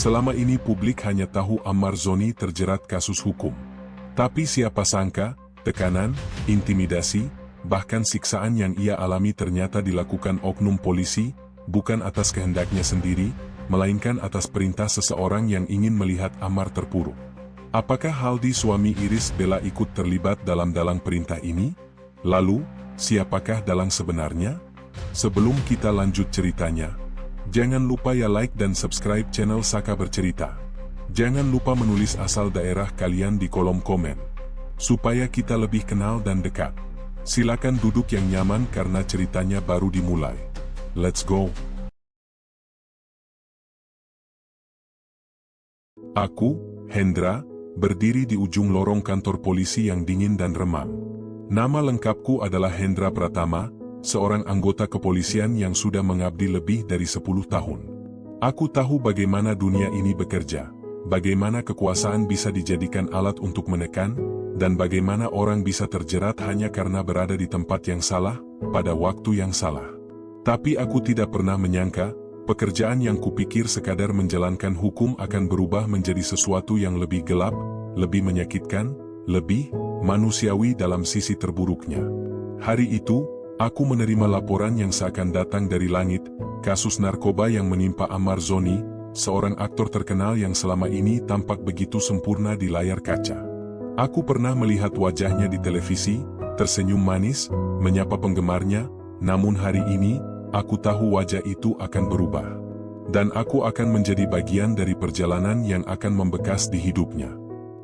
Selama ini publik hanya tahu Ammar Zoni terjerat kasus hukum. Tapi siapa sangka, tekanan, intimidasi, bahkan siksaan yang ia alami ternyata dilakukan oknum polisi, bukan atas kehendaknya sendiri, melainkan atas perintah seseorang yang ingin melihat Ammar terpuruk. Apakah Haldi suami Iris Bella ikut terlibat dalam dalang perintah ini? Lalu, siapakah dalang sebenarnya? Sebelum kita lanjut ceritanya, jangan lupa ya like dan subscribe channel Saka Bercerita. Jangan lupa menulis asal daerah kalian di kolom komen, supaya kita lebih kenal dan dekat. Silakan duduk yang nyaman karena ceritanya baru dimulai. Let's go! Aku, Hendra, berdiri di ujung lorong kantor polisi yang dingin dan remang. Nama lengkapku adalah Hendra Pratama, seorang anggota kepolisian yang sudah mengabdi lebih dari 10 tahun. Aku tahu bagaimana dunia ini bekerja, bagaimana kekuasaan bisa dijadikan alat untuk menekan, dan bagaimana orang bisa terjerat hanya karena berada di tempat yang salah, pada waktu yang salah. Tapi aku tidak pernah menyangka, pekerjaan yang kupikir sekadar menjalankan hukum akan berubah menjadi sesuatu yang lebih gelap, lebih menyakitkan, lebih manusiawi dalam sisi terburuknya. Hari itu, aku menerima laporan yang seakan datang dari langit, kasus narkoba yang menimpa Ammar Zoni, seorang aktor terkenal yang selama ini tampak begitu sempurna di layar kaca. Aku pernah melihat wajahnya di televisi, tersenyum manis, menyapa penggemarnya, namun hari ini, aku tahu wajah itu akan berubah. Dan aku akan menjadi bagian dari perjalanan yang akan membekas di hidupnya.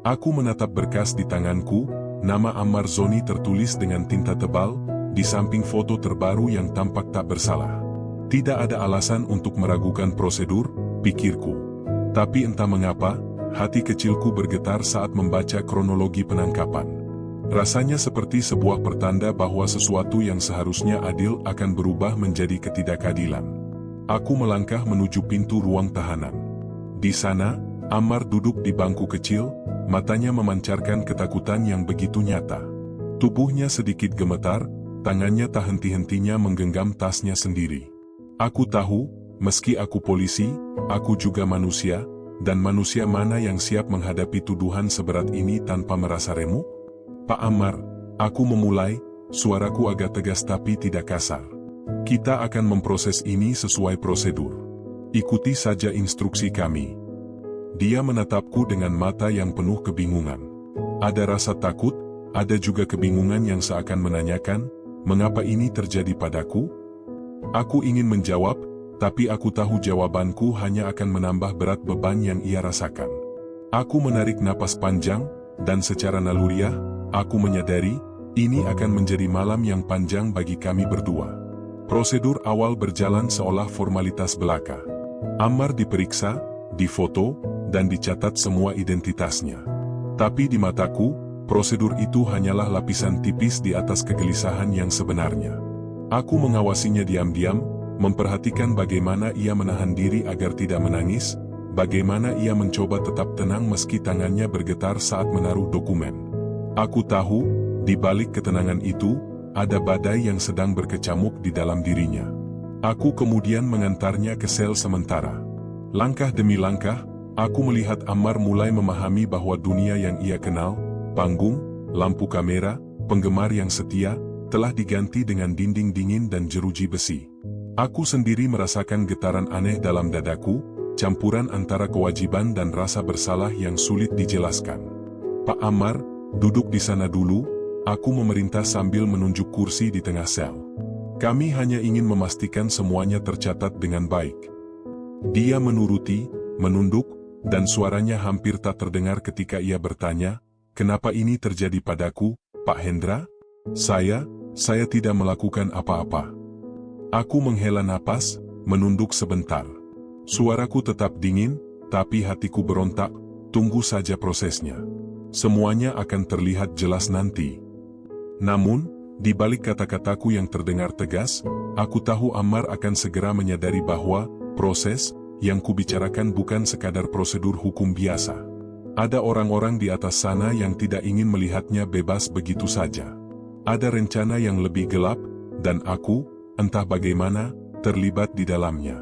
Aku menatap berkas di tanganku, nama Ammar Zoni tertulis dengan tinta tebal, di samping foto terbaru yang tampak tak bersalah. Tidak ada alasan untuk meragukan prosedur, pikirku. Tapi entah mengapa, hati kecilku bergetar saat membaca kronologi penangkapan. Rasanya seperti sebuah pertanda bahwa sesuatu yang seharusnya adil akan berubah menjadi ketidakadilan. Aku melangkah menuju pintu ruang tahanan. Di sana, Ammar duduk di bangku kecil, matanya memancarkan ketakutan yang begitu nyata. Tubuhnya sedikit gemetar, tangannya tak henti-hentinya menggenggam tasnya sendiri. Aku tahu, meski aku polisi, aku juga manusia, dan manusia mana yang siap menghadapi tuduhan seberat ini tanpa merasa remuk? Pak Ammar, aku memulai, suaraku agak tegas tapi tidak kasar. Kita akan memproses ini sesuai prosedur. Ikuti saja instruksi kami. Dia menatapku dengan mata yang penuh kebingungan. Ada rasa takut, ada juga kebingungan yang seakan menanyakan, mengapa ini terjadi padaku? Aku ingin menjawab, tapi aku tahu jawabanku hanya akan menambah berat beban yang ia rasakan. Aku menarik napas panjang, dan secara naluriah, aku menyadari, ini akan menjadi malam yang panjang bagi kami berdua. Prosedur awal berjalan seolah formalitas belaka. Ammar diperiksa, difoto, dan dicatat semua identitasnya. Tapi di mataku, prosedur itu hanyalah lapisan tipis di atas kegelisahan yang sebenarnya. Aku mengawasinya diam-diam, memperhatikan bagaimana ia menahan diri agar tidak menangis, bagaimana ia mencoba tetap tenang meski tangannya bergetar saat menaruh dokumen. Aku tahu, di balik ketenangan itu, ada badai yang sedang berkecamuk di dalam dirinya. Aku kemudian mengantarnya ke sel sementara. Langkah demi langkah, aku melihat Ammar mulai memahami bahwa dunia yang ia kenal, panggung, lampu kamera, penggemar yang setia, telah diganti dengan dinding dingin dan jeruji besi. Aku sendiri merasakan getaran aneh dalam dadaku, campuran antara kewajiban dan rasa bersalah yang sulit dijelaskan. Pak Ammar, duduk di sana dulu, aku memerintah sambil menunjuk kursi di tengah sel. Kami hanya ingin memastikan semuanya tercatat dengan baik. Dia menuruti, menunduk, dan suaranya hampir tak terdengar ketika ia bertanya, kenapa ini terjadi padaku, Pak Hendra? Saya tidak melakukan apa-apa. Aku menghela napas, menunduk sebentar. Suaraku tetap dingin, tapi hatiku berontak, tunggu saja prosesnya. Semuanya akan terlihat jelas nanti. Namun, di balik kata-kataku yang terdengar tegas, aku tahu Ammar akan segera menyadari bahwa proses yang kubicarakan bukan sekadar prosedur hukum biasa. Ada orang-orang di atas sana yang tidak ingin melihatnya bebas begitu saja. Ada rencana yang lebih gelap, dan aku, entah bagaimana, terlibat di dalamnya.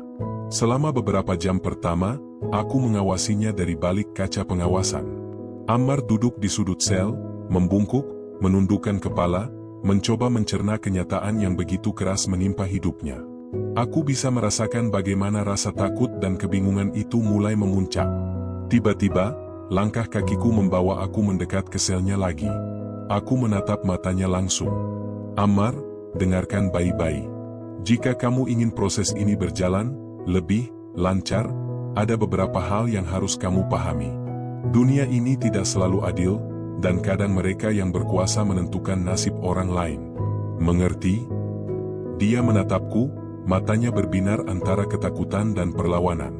Selama beberapa jam pertama, Aku mengawasinya dari balik kaca pengawasan. Ammar duduk di sudut sel, membungkuk, menundukkan kepala, mencoba mencerna kenyataan yang begitu keras menimpa hidupnya. Aku bisa merasakan bagaimana rasa takut dan kebingungan itu mulai memuncak. Tiba-tiba, langkah kakiku membawa aku mendekat ke selnya lagi. Aku menatap matanya langsung. Ammar, dengarkan baik-baik. Jika kamu ingin proses ini berjalan lebih lancar, ada beberapa hal yang harus kamu pahami. Dunia ini tidak selalu adil, dan kadang mereka yang berkuasa menentukan nasib orang lain. Mengerti? Dia menatapku, matanya berbinar antara ketakutan dan perlawanan.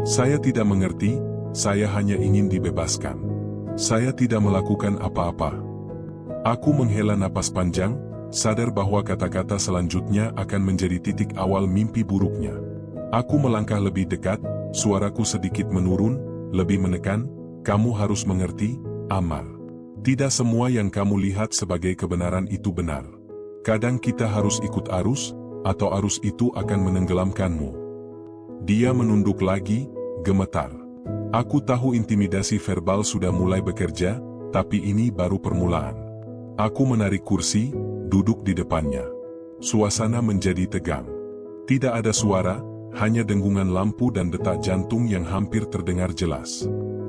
Saya tidak mengerti, saya hanya ingin dibebaskan. Saya tidak melakukan apa-apa. Aku menghela napas panjang, sadar bahwa kata-kata selanjutnya akan menjadi titik awal mimpi buruknya. Aku melangkah lebih dekat, suaraku sedikit menurun, lebih menekan. Kamu harus mengerti, Ammar. Tidak semua yang kamu lihat sebagai kebenaran itu benar. Kadang kita harus ikut arus, atau arus itu akan menenggelamkanmu. Dia menunduk lagi, gemetar. Aku tahu intimidasi verbal sudah mulai bekerja, tapi ini baru permulaan. Aku menarik kursi, duduk di depannya. Suasana menjadi tegang. Tidak ada suara, hanya dengungan lampu dan detak jantung yang hampir terdengar jelas.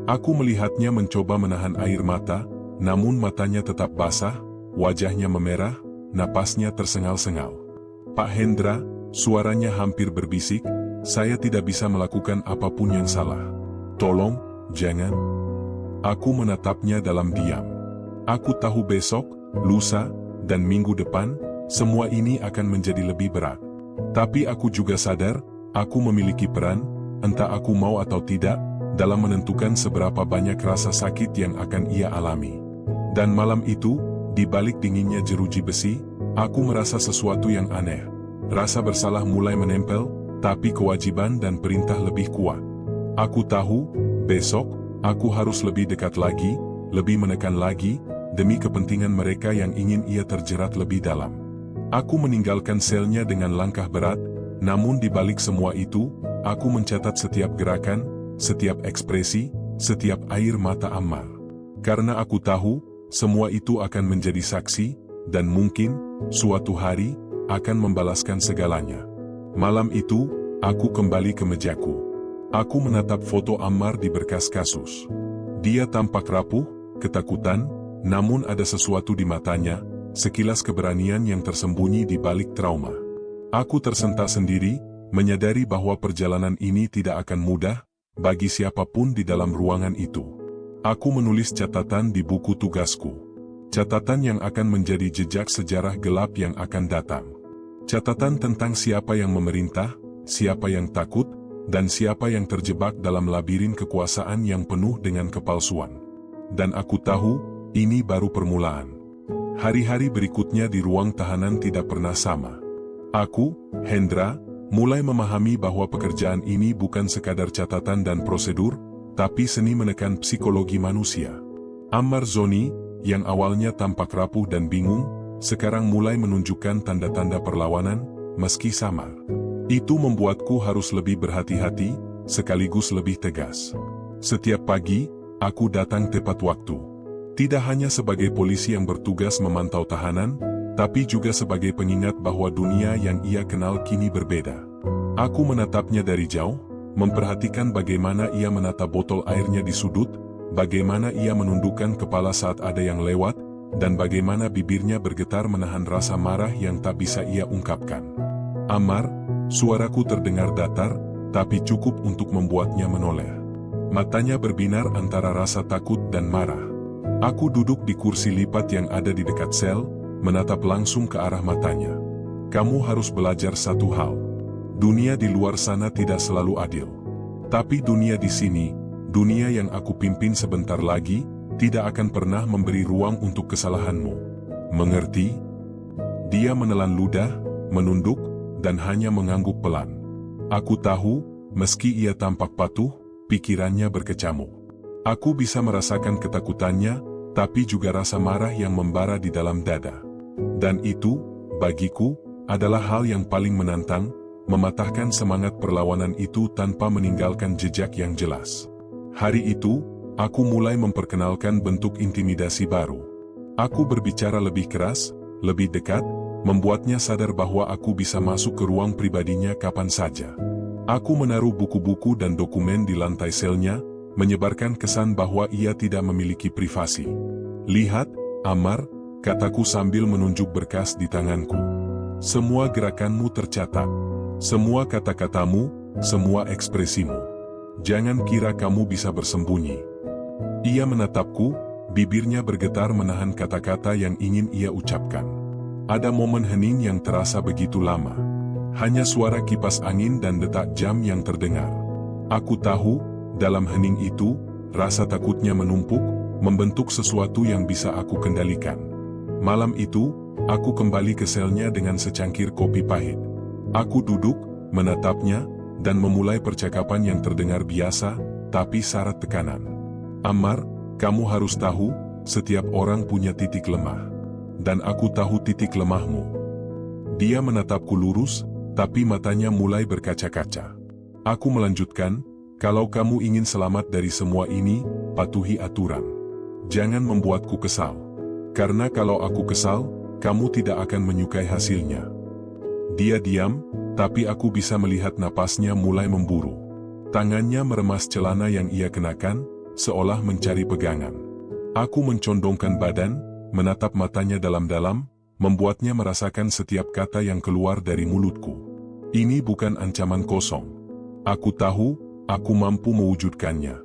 Aku melihatnya mencoba menahan air mata, namun matanya tetap basah, wajahnya memerah, napasnya tersengal-sengal. Pak Hendra, suaranya hampir berbisik, saya tidak bisa melakukan apapun yang salah. Tolong, jangan. Aku menatapnya dalam diam. Aku tahu besok, lusa, dan minggu depan, semua ini akan menjadi lebih berat. Tapi aku juga sadar, aku memiliki peran, entah aku mau atau tidak, dalam menentukan seberapa banyak rasa sakit yang akan ia alami. Dan malam itu, di balik dinginnya jeruji besi, aku merasa sesuatu yang aneh. Rasa bersalah mulai menempel, tapi kewajiban dan perintah lebih kuat. Aku tahu, besok, aku harus lebih dekat lagi, lebih menekan lagi, demi kepentingan mereka yang ingin ia terjerat lebih dalam. Aku meninggalkan selnya dengan langkah berat, namun di balik semua itu, aku mencatat setiap gerakan, setiap ekspresi, setiap air mata Ammar. Karena aku tahu, semua itu akan menjadi saksi, dan mungkin, suatu hari, akan membalaskan segalanya. Malam itu, aku kembali ke mejaku. Aku menatap foto Ammar di berkas kasus. Dia tampak rapuh, ketakutan, namun ada sesuatu di matanya, sekilas keberanian yang tersembunyi di balik trauma. Aku tersentak sendiri, menyadari bahwa perjalanan ini tidak akan mudah, bagi siapapun di dalam ruangan itu. Aku menulis catatan di buku tugasku. Catatan yang akan menjadi jejak sejarah gelap yang akan datang. Catatan tentang siapa yang memerintah, siapa yang takut, dan siapa yang terjebak dalam labirin kekuasaan yang penuh dengan kepalsuan. Dan aku tahu, ini baru permulaan. Hari-hari berikutnya di ruang tahanan tidak pernah sama. Aku, Hendra, mulai memahami bahwa pekerjaan ini bukan sekadar catatan dan prosedur, tapi seni menekan psikologi manusia. Ammar Zoni, yang awalnya tampak rapuh dan bingung, sekarang mulai menunjukkan tanda-tanda perlawanan, meski samar. Itu membuatku harus lebih berhati-hati, sekaligus lebih tegas. Setiap pagi, aku datang tepat waktu. Tidak hanya sebagai polisi yang bertugas memantau tahanan, tapi juga sebagai pengingat bahwa dunia yang ia kenal kini berbeda. Aku menatapnya dari jauh, memperhatikan bagaimana ia menata botol airnya di sudut, bagaimana ia menundukkan kepala saat ada yang lewat, dan bagaimana bibirnya bergetar menahan rasa marah yang tak bisa ia ungkapkan. Ammar, suaraku terdengar datar, tapi cukup untuk membuatnya menoleh. Matanya berbinar antara rasa takut dan marah. Aku duduk di kursi lipat yang ada di dekat sel, menatap langsung ke arah matanya. Kamu harus belajar satu hal. Dunia di luar sana tidak selalu adil. Tapi dunia di sini, dunia yang aku pimpin sebentar lagi, tidak akan pernah memberi ruang untuk kesalahanmu. Mengerti? Dia menelan ludah, menunduk, dan hanya mengangguk pelan. Aku tahu, meski ia tampak patuh, pikirannya berkecamuk. Aku bisa merasakan ketakutannya, tapi juga rasa marah yang membara di dalam dada. Dan itu, bagiku, adalah hal yang paling menantang, mematahkan semangat perlawanan itu tanpa meninggalkan jejak yang jelas. Hari itu, aku mulai memperkenalkan bentuk intimidasi baru. Aku berbicara lebih keras, lebih dekat, membuatnya sadar bahwa aku bisa masuk ke ruang pribadinya kapan saja. Aku menaruh buku-buku dan dokumen di lantai selnya, menyebarkan kesan bahwa ia tidak memiliki privasi. "Lihat, Ammar," kataku sambil menunjuk berkas di tanganku. "Semua gerakanmu tercatat. Semua kata-katamu, semua ekspresimu. Jangan kira kamu bisa bersembunyi." Ia menatapku, bibirnya bergetar menahan kata-kata yang ingin ia ucapkan. Ada momen hening yang terasa begitu lama. Hanya suara kipas angin dan detak jam yang terdengar. Aku tahu, dalam hening itu, rasa takutnya menumpuk, membentuk sesuatu yang bisa aku kendalikan. Malam itu, aku kembali ke selnya dengan secangkir kopi pahit. Aku duduk, menatapnya, dan memulai percakapan yang terdengar biasa, tapi syarat tekanan. "Ammar, kamu harus tahu, setiap orang punya titik lemah. Dan aku tahu titik lemahmu." Dia menatapku lurus, tapi matanya mulai berkaca-kaca. Aku melanjutkan, "Kalau kamu ingin selamat dari semua ini, patuhi aturan. Jangan membuatku kesal. Karena kalau aku kesal, kamu tidak akan menyukai hasilnya." Dia diam, tapi aku bisa melihat napasnya mulai memburu. Tangannya meremas celana yang ia kenakan, seolah mencari pegangan. Aku mencondongkan badan, menatap matanya dalam-dalam, membuatnya merasakan setiap kata yang keluar dari mulutku. Ini bukan ancaman kosong. Aku tahu, aku mampu mewujudkannya.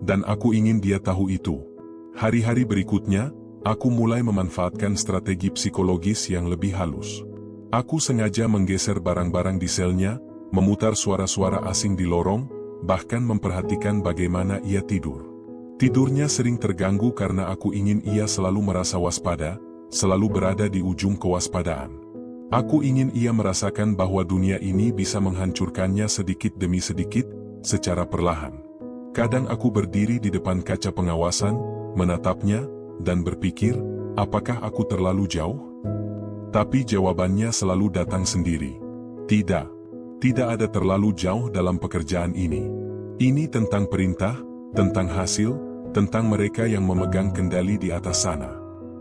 Dan aku ingin dia tahu itu. Hari-hari berikutnya, aku mulai memanfaatkan strategi psikologis yang lebih halus. Aku sengaja menggeser barang-barang di selnya, memutar suara-suara asing di lorong, bahkan memperhatikan bagaimana ia tidur. Tidurnya sering terganggu karena aku ingin ia selalu merasa waspada, selalu berada di ujung kewaspadaan. Aku ingin ia merasakan bahwa dunia ini bisa menghancurkannya sedikit demi sedikit, secara perlahan. Kadang aku berdiri di depan kaca pengawasan, menatapnya, dan berpikir, apakah aku terlalu jauh? Tapi jawabannya selalu datang sendiri. Tidak. Tidak ada terlalu jauh dalam pekerjaan ini. Ini tentang perintah, tentang hasil, tentang mereka yang memegang kendali di atas sana.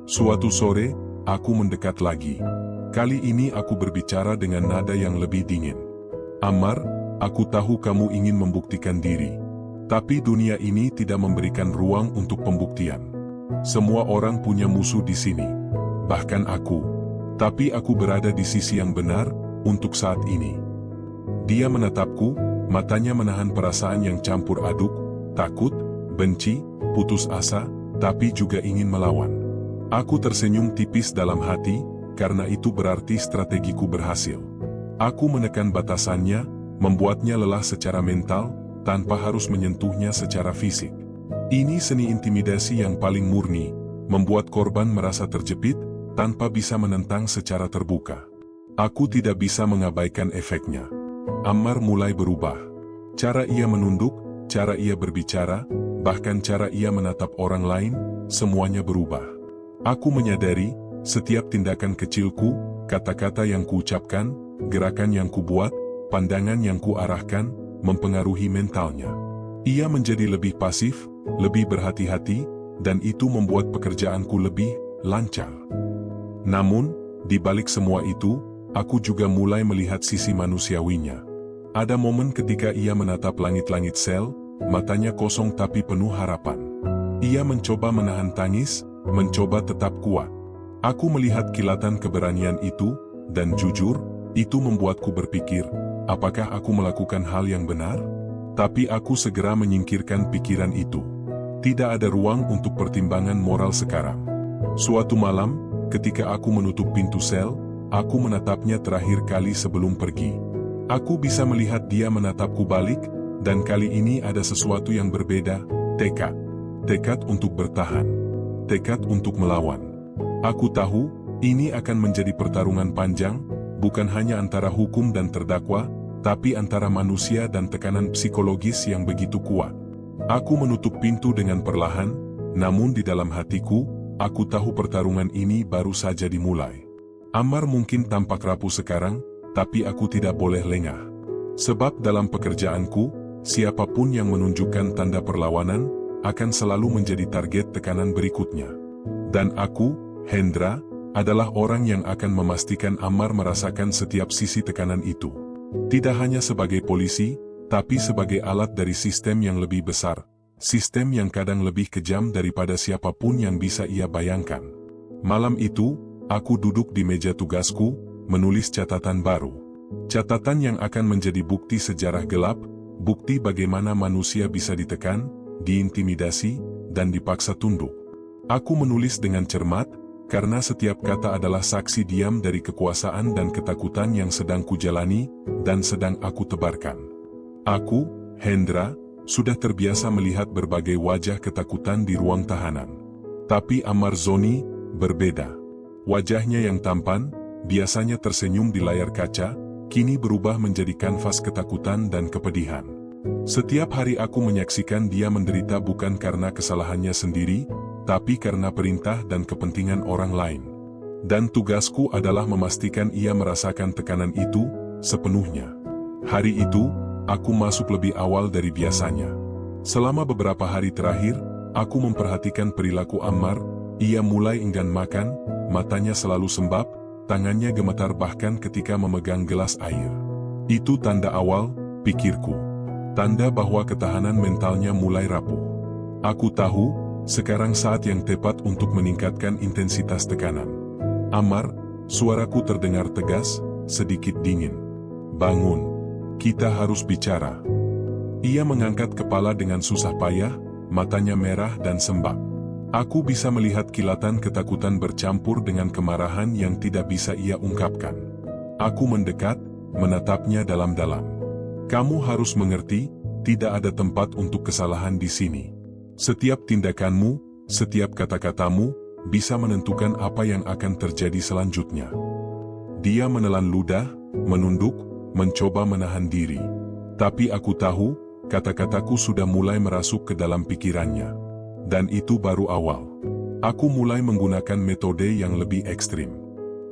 Suatu sore, aku mendekat lagi. Kali ini aku berbicara dengan nada yang lebih dingin. "Ammar, aku tahu kamu ingin membuktikan diri. Tapi dunia ini tidak memberikan ruang untuk pembuktian. Semua orang punya musuh di sini. Bahkan aku. Tapi aku berada di sisi yang benar, untuk saat ini." Dia menatapku, matanya menahan perasaan yang campur aduk, takut, benci, putus asa, tapi juga ingin melawan. Aku tersenyum tipis dalam hati, karena itu berarti strategiku berhasil. Aku menekan batasannya, membuatnya lelah secara mental, tanpa harus menyentuhnya secara fisik. Ini seni intimidasi yang paling murni, membuat korban merasa terjepit, tanpa bisa menentang secara terbuka. Aku tidak bisa mengabaikan efeknya. Ammar mulai berubah. Cara ia menunduk, cara ia berbicara, bahkan cara ia menatap orang lain, semuanya berubah. Aku menyadari, setiap tindakan kecilku, kata-kata yang kuucapkan, gerakan yang kubuat, pandangan yang kuarahkan, mempengaruhi mentalnya. Ia menjadi lebih pasif, lebih berhati-hati, dan itu membuat pekerjaanku lebih lancar. Namun, di balik semua itu, aku juga mulai melihat sisi manusiawinya. Ada momen ketika ia menatap langit-langit sel, matanya kosong tapi penuh harapan. Ia mencoba menahan tangis, mencoba tetap kuat. Aku melihat kilatan keberanian itu, dan jujur, itu membuatku berpikir, apakah aku melakukan hal yang benar? Tapi aku segera menyingkirkan pikiran itu. Tidak ada ruang untuk pertimbangan moral sekarang. Suatu malam, ketika aku menutup pintu sel, aku menatapnya terakhir kali sebelum pergi. Aku bisa melihat dia menatapku balik, dan kali ini ada sesuatu yang berbeda, tekad. Tekad untuk bertahan. Tekad untuk melawan. Aku tahu, ini akan menjadi pertarungan panjang, bukan hanya antara hukum dan terdakwa, tapi antara manusia dan tekanan psikologis yang begitu kuat. Aku menutup pintu dengan perlahan, namun di dalam hatiku, aku tahu pertarungan ini baru saja dimulai. Ammar mungkin tampak rapuh sekarang, tapi aku tidak boleh lengah. Sebab dalam pekerjaanku, siapapun yang menunjukkan tanda perlawanan, akan selalu menjadi target tekanan berikutnya. Dan aku, Hendra, adalah orang yang akan memastikan Ammar merasakan setiap sisi tekanan itu. Tidak hanya sebagai polisi, tapi sebagai alat dari sistem yang lebih besar, sistem yang kadang lebih kejam daripada siapapun yang bisa ia bayangkan. Malam itu, aku duduk di meja tugasku, menulis catatan baru. Catatan yang akan menjadi bukti sejarah gelap, bukti bagaimana manusia bisa ditekan, diintimidasi, dan dipaksa tunduk. Aku menulis dengan cermat, karena setiap kata adalah saksi diam dari kekuasaan dan ketakutan yang sedang kujalani, dan sedang aku tebarkan. Aku, Hendra, sudah terbiasa melihat berbagai wajah ketakutan di ruang tahanan. Tapi Ammar Zoni, berbeda. Wajahnya yang tampan, biasanya tersenyum di layar kaca, kini berubah menjadi kanvas ketakutan dan kepedihan. Setiap hari aku menyaksikan dia menderita bukan karena kesalahannya sendiri, tapi karena perintah dan kepentingan orang lain. Dan tugasku adalah memastikan ia merasakan tekanan itu sepenuhnya. Hari itu, aku masuk lebih awal dari biasanya. Selama beberapa hari terakhir, aku memperhatikan perilaku Ammar. Ia mulai enggan makan, matanya selalu sembab, tangannya gemetar bahkan ketika memegang gelas air. Itu tanda awal, pikirku. Tanda bahwa ketahanan mentalnya mulai rapuh. Aku tahu, sekarang saat yang tepat untuk meningkatkan intensitas tekanan. Ammar, suaraku terdengar tegas, sedikit dingin. Bangun. Kita harus bicara. Ia mengangkat kepala dengan susah payah, matanya merah dan sembab. Aku bisa melihat kilatan ketakutan bercampur dengan kemarahan yang tidak bisa ia ungkapkan. Aku mendekat, menatapnya dalam-dalam. Kamu harus mengerti, tidak ada tempat untuk kesalahan di sini. Setiap tindakanmu, setiap kata-katamu, bisa menentukan apa yang akan terjadi selanjutnya. Dia menelan ludah, menunduk, mencoba menahan diri. Tapi aku tahu, kata-kataku sudah mulai merasuk ke dalam pikirannya. Dan itu baru awal. Aku mulai menggunakan metode yang lebih ekstrim.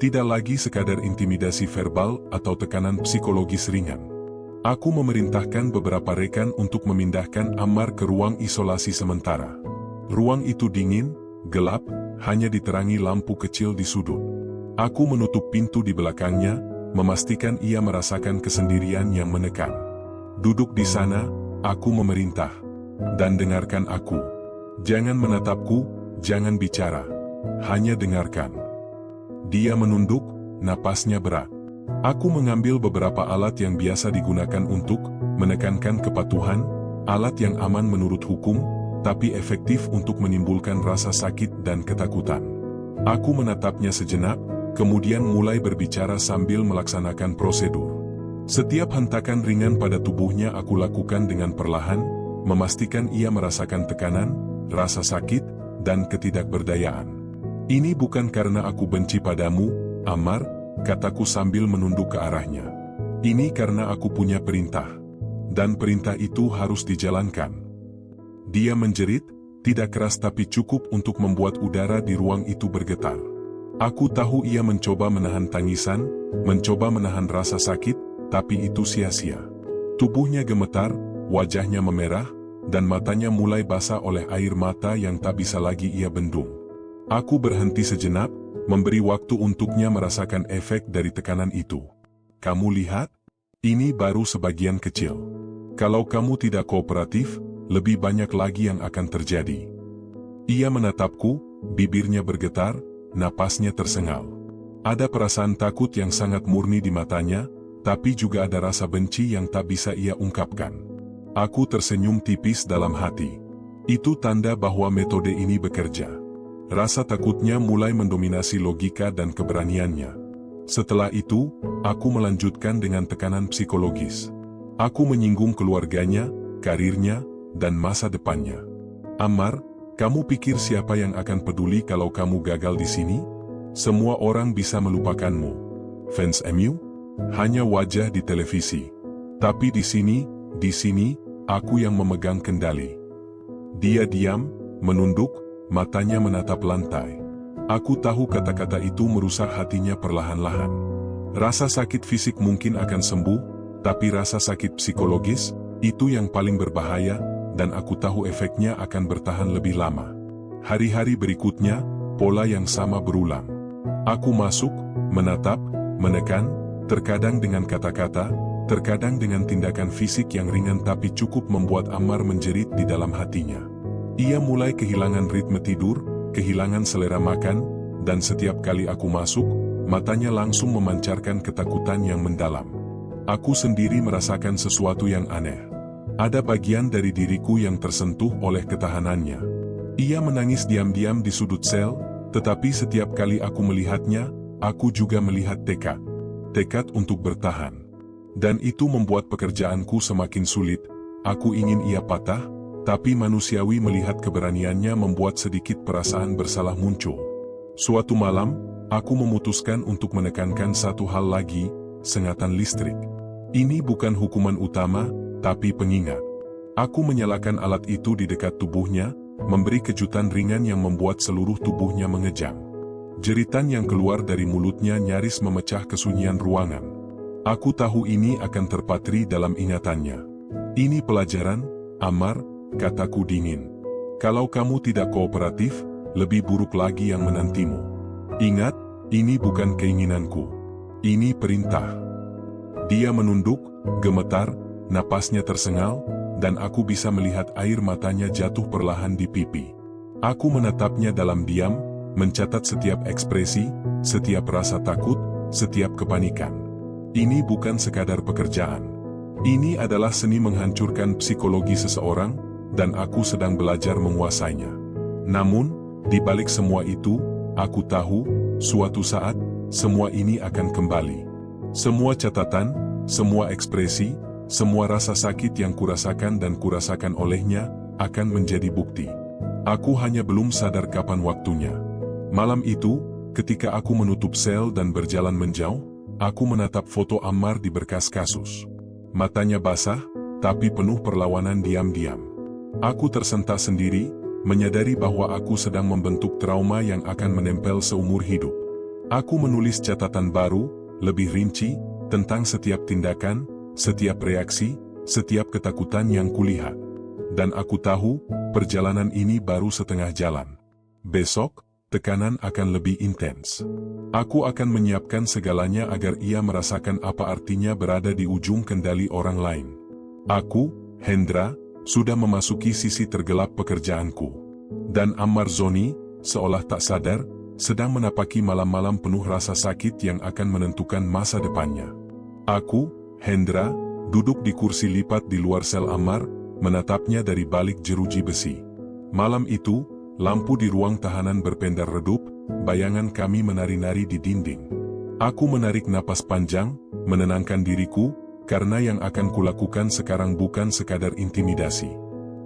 Tidak lagi sekadar intimidasi verbal atau tekanan psikologis ringan. Aku memerintahkan beberapa rekan untuk memindahkan Ammar ke ruang isolasi sementara. Ruang itu dingin, gelap, hanya diterangi lampu kecil di sudut. Aku menutup pintu di belakangnya, memastikan ia merasakan kesendirian yang menekan. Duduk di sana, aku memerintah. Dan dengarkan aku. Jangan menatapku, jangan bicara. Hanya dengarkan. Dia menunduk, napasnya berat. Aku mengambil beberapa alat yang biasa digunakan untuk menekankan kepatuhan, alat yang aman menurut hukum, tapi efektif untuk menimbulkan rasa sakit dan ketakutan. Aku menatapnya sejenak, kemudian mulai berbicara sambil melaksanakan prosedur. Setiap hentakan ringan pada tubuhnya aku lakukan dengan perlahan, memastikan ia merasakan tekanan, rasa sakit, dan ketidakberdayaan. Ini bukan karena aku benci padamu, Ammar, kataku sambil menunduk ke arahnya. Ini karena aku punya perintah. Dan perintah itu harus dijalankan. Dia menjerit, tidak keras tapi cukup untuk membuat udara di ruang itu bergetar. Aku tahu ia mencoba menahan tangisan, mencoba menahan rasa sakit, tapi itu sia-sia. Tubuhnya gemetar, wajahnya memerah, dan matanya mulai basah oleh air mata yang tak bisa lagi ia bendung. Aku berhenti sejenak, memberi waktu untuknya merasakan efek dari tekanan itu. Kamu lihat? Ini baru sebagian kecil. Kalau kamu tidak kooperatif, lebih banyak lagi yang akan terjadi. Ia menatapku, bibirnya bergetar, napasnya tersengal. Ada perasaan takut yang sangat murni di matanya, tapi juga ada rasa benci yang tak bisa ia ungkapkan. Aku tersenyum tipis dalam hati. Itu tanda bahwa metode ini bekerja. Rasa takutnya mulai mendominasi logika dan keberaniannya. Setelah itu, aku melanjutkan dengan tekanan psikologis. Aku menyinggung keluarganya, karirnya, dan masa depannya. Ammar, kamu pikir siapa yang akan peduli kalau kamu gagal di sini? Semua orang bisa melupakanmu. Fans MU? Hanya wajah di televisi. Tapi di sini, aku yang memegang kendali. Dia diam, menunduk, matanya menatap lantai. Aku tahu kata-kata itu merusak hatinya perlahan-lahan. Rasa sakit fisik mungkin akan sembuh, Tapi rasa sakit psikologis, itu yang paling berbahaya, dan aku tahu efeknya akan bertahan lebih lama. Hari-hari berikutnya, pola yang sama berulang. Aku masuk, menatap, menekan, terkadang dengan kata-kata, terkadang dengan tindakan fisik yang ringan tapi cukup membuat Ammar menjerit di dalam hatinya. Ia mulai kehilangan ritme tidur, kehilangan selera makan, dan setiap kali aku masuk, matanya langsung memancarkan ketakutan yang mendalam. Aku sendiri merasakan sesuatu yang aneh. Ada bagian dari diriku yang tersentuh oleh ketahanannya. Ia menangis diam-diam di sudut sel, tetapi setiap kali aku melihatnya, aku juga melihat tekad. Tekad untuk bertahan. Dan itu membuat pekerjaanku semakin sulit. Aku ingin ia patah, tapi manusiawi melihat keberaniannya membuat sedikit perasaan bersalah muncul. Suatu malam, aku memutuskan untuk menekankan satu hal lagi, sengatan listrik. Ini bukan hukuman utama, tapi pengingat. Aku menyalakan alat itu di dekat tubuhnya, memberi kejutan ringan yang membuat seluruh tubuhnya mengejang. Jeritan yang keluar dari mulutnya nyaris memecah kesunyian ruangan. Aku tahu ini akan terpatri dalam ingatannya. Ini pelajaran, Ammar, kataku dingin. Kalau kamu tidak kooperatif, lebih buruk lagi yang menantimu. Ingat, ini bukan keinginanku. Ini perintah. Dia menunduk, gemetar, napasnya tersengal, dan aku bisa melihat air matanya jatuh perlahan di pipi. Aku menatapnya dalam diam, mencatat setiap ekspresi, setiap rasa takut, setiap kepanikan. Ini bukan sekadar pekerjaan. Ini adalah seni menghancurkan psikologi seseorang, dan aku sedang belajar menguasainya. Namun, di balik semua itu, aku tahu, suatu saat, semua ini akan kembali. Semua catatan, semua ekspresi, semua rasa sakit yang kurasakan dan kurasakan olehnya, akan menjadi bukti. Aku hanya belum sadar kapan waktunya. Malam itu, ketika aku menutup sel dan berjalan menjauh, aku menatap foto Ammar di berkas kasus. Matanya basah, tapi penuh perlawanan diam-diam. Aku tersentak sendiri, menyadari bahwa aku sedang membentuk trauma yang akan menempel seumur hidup. Aku menulis catatan baru, lebih rinci, tentang setiap tindakan, setiap reaksi, setiap ketakutan yang kulihat. Dan aku tahu, perjalanan ini baru setengah jalan. Besok, tekanan akan lebih intens. Aku akan menyiapkan segalanya agar ia merasakan apa artinya berada di ujung kendali orang lain. Aku, Hendra, sudah memasuki sisi tergelap pekerjaanku. Dan Ammar Zoni, seolah tak sadar, sedang menapaki malam-malam penuh rasa sakit yang akan menentukan masa depannya. Aku, Hendra, duduk di kursi lipat di luar sel Ammar, menatapnya dari balik jeruji besi. Malam itu, lampu di ruang tahanan berpendar redup, bayangan kami menari-nari di dinding. Aku menarik napas panjang, menenangkan diriku, karena yang akan kulakukan sekarang bukan sekadar intimidasi.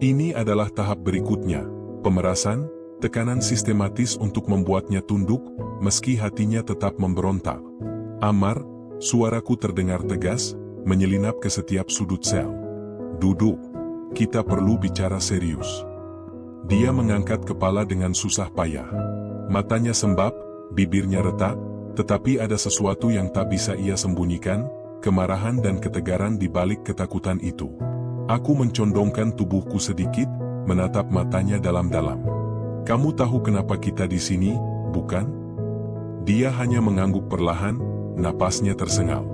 Ini adalah tahap berikutnya, pemerasan, tekanan sistematis untuk membuatnya tunduk, meski hatinya tetap memberontak. Ammar, suaraku terdengar tegas, menyelinap ke setiap sudut sel. Duduk, kita perlu bicara serius. Dia mengangkat kepala dengan susah payah. Matanya sembab, bibirnya retak, tetapi ada sesuatu yang tak bisa ia sembunyikan, kemarahan dan ketegaran di balik ketakutan itu. Aku mencondongkan tubuhku sedikit, menatap matanya dalam-dalam. Kamu tahu kenapa kita di sini, bukan? Dia hanya mengangguk perlahan, napasnya tersengal.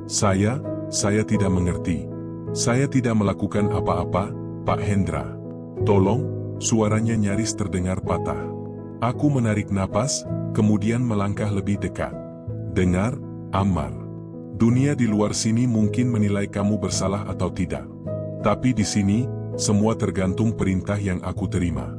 Saya tidak mengerti. Saya tidak melakukan apa-apa, Pak Hendra. Tolong, suaranya nyaris terdengar patah. Aku menarik napas, kemudian melangkah lebih dekat. Dengar, Ammar. Dunia di luar sini mungkin menilai kamu bersalah atau tidak. Tapi di sini, semua tergantung perintah yang aku terima.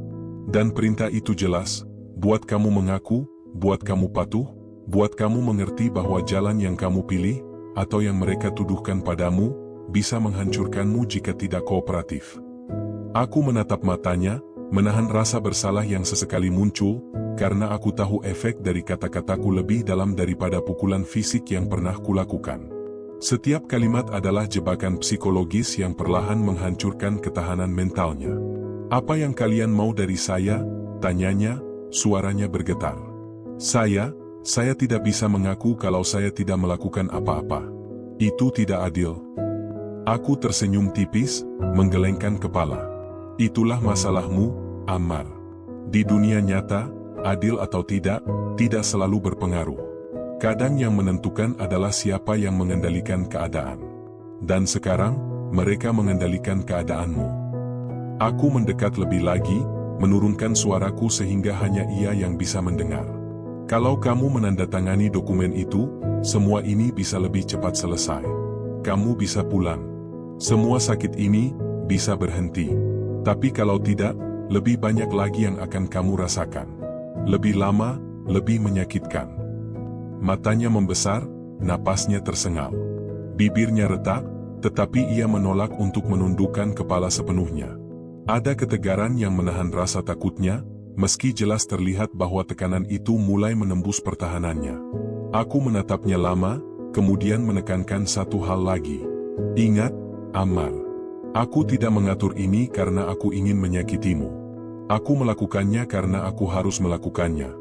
Dan perintah itu jelas, buat kamu mengaku, buat kamu patuh, buat kamu mengerti bahwa jalan yang kamu pilih, atau yang mereka tuduhkan padamu, bisa menghancurkanmu jika tidak kooperatif. Aku menatap matanya, menahan rasa bersalah yang sesekali muncul, karena aku tahu efek dari kata-kataku lebih dalam daripada pukulan fisik yang pernah kulakukan. Setiap kalimat adalah jebakan psikologis yang perlahan menghancurkan ketahanan mentalnya. Apa yang kalian mau dari saya? Tanyanya, suaranya bergetar. Saya tidak bisa mengaku kalau saya tidak melakukan apa-apa. Itu tidak adil. Aku tersenyum tipis, menggelengkan kepala. Itulah masalahmu, Ammar. Di dunia nyata, adil atau tidak selalu berpengaruh. Kadang yang menentukan adalah siapa yang mengendalikan keadaan. Dan sekarang, mereka mengendalikan keadaanmu. Aku mendekat lebih lagi, menurunkan suaraku sehingga hanya ia yang bisa mendengar. Kalau kamu menandatangani dokumen itu, semua ini bisa lebih cepat selesai. Kamu bisa pulang. Semua sakit ini bisa berhenti. Tapi kalau tidak, lebih banyak lagi yang akan kamu rasakan. Lebih lama, lebih menyakitkan. Matanya membesar, napasnya tersengal. Bibirnya retak, tetapi ia menolak untuk menundukkan kepala sepenuhnya. Ada ketegaran yang menahan rasa takutnya, meski jelas terlihat bahwa tekanan itu mulai menembus pertahanannya. Aku menatapnya lama, kemudian menekankan satu hal lagi. Ingat, Ammar. Aku tidak mengatur ini karena aku ingin menyakitimu. Aku melakukannya karena aku harus melakukannya.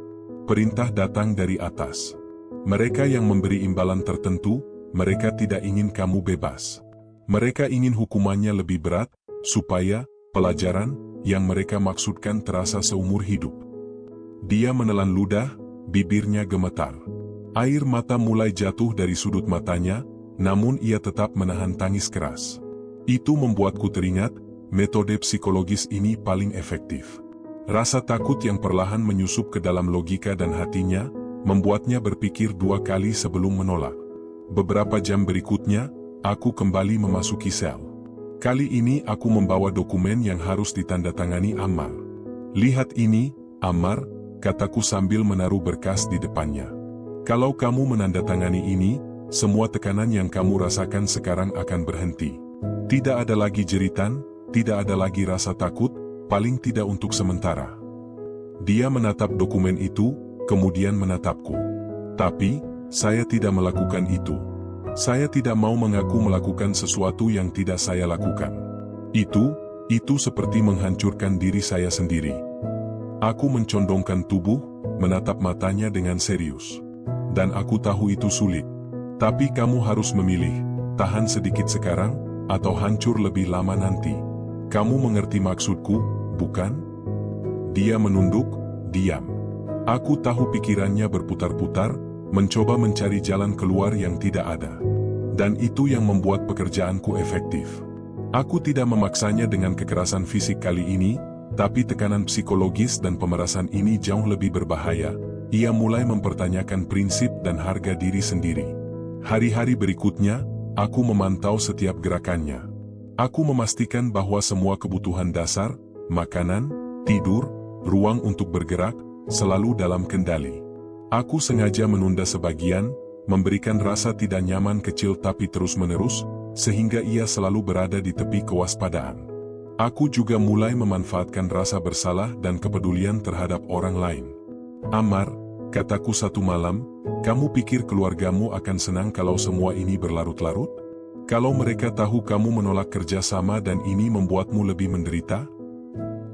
Perintah datang dari atas. Mereka yang memberi imbalan tertentu, mereka tidak ingin kamu bebas. Mereka ingin hukumannya lebih berat, supaya pelajaran yang mereka maksudkan terasa seumur hidup. Dia menelan ludah, bibirnya gemetar. Air mata mulai jatuh dari sudut matanya, namun ia tetap menahan tangis keras. Itu membuatku teringat, metode psikologis ini paling efektif. Rasa takut yang perlahan menyusup ke dalam logika dan hatinya, membuatnya berpikir dua kali sebelum menolak. Beberapa jam berikutnya, aku kembali memasuki sel. Kali ini aku membawa dokumen yang harus ditandatangani Ammar. Lihat ini, Ammar, kataku sambil menaruh berkas di depannya. Kalau kamu menandatangani ini, semua tekanan yang kamu rasakan sekarang akan berhenti. Tidak ada lagi jeritan, tidak ada lagi rasa takut, paling tidak untuk sementara. Dia menatap dokumen itu, kemudian menatapku. Tapi, saya tidak melakukan itu. Saya tidak mau mengaku melakukan sesuatu yang tidak saya lakukan. Itu seperti menghancurkan diri saya sendiri. Aku mencondongkan tubuh, menatap matanya dengan serius. Dan aku tahu itu sulit. Tapi kamu harus memilih, tahan sedikit sekarang, atau hancur lebih lama nanti. Kamu mengerti maksudku, bukan? Dia menunduk, diam. Aku tahu pikirannya berputar-putar, mencoba mencari jalan keluar yang tidak ada. Dan itu yang membuat pekerjaanku efektif. Aku tidak memaksanya dengan kekerasan fisik kali ini, tapi tekanan psikologis dan pemerasan ini jauh lebih berbahaya. Ia mulai mempertanyakan prinsip dan harga diri sendiri. Hari-hari berikutnya, aku memantau setiap gerakannya. Aku memastikan bahwa semua kebutuhan dasar, makanan, tidur, ruang untuk bergerak, selalu dalam kendali. Aku sengaja menunda sebagian, memberikan rasa tidak nyaman kecil tapi terus-menerus, sehingga ia selalu berada di tepi kewaspadaan. Aku juga mulai memanfaatkan rasa bersalah dan kepedulian terhadap orang lain. Ammar, kataku satu malam, kamu pikir keluargamu akan senang kalau semua ini berlarut-larut? Kalau mereka tahu kamu menolak kerjasama dan ini membuatmu lebih menderita?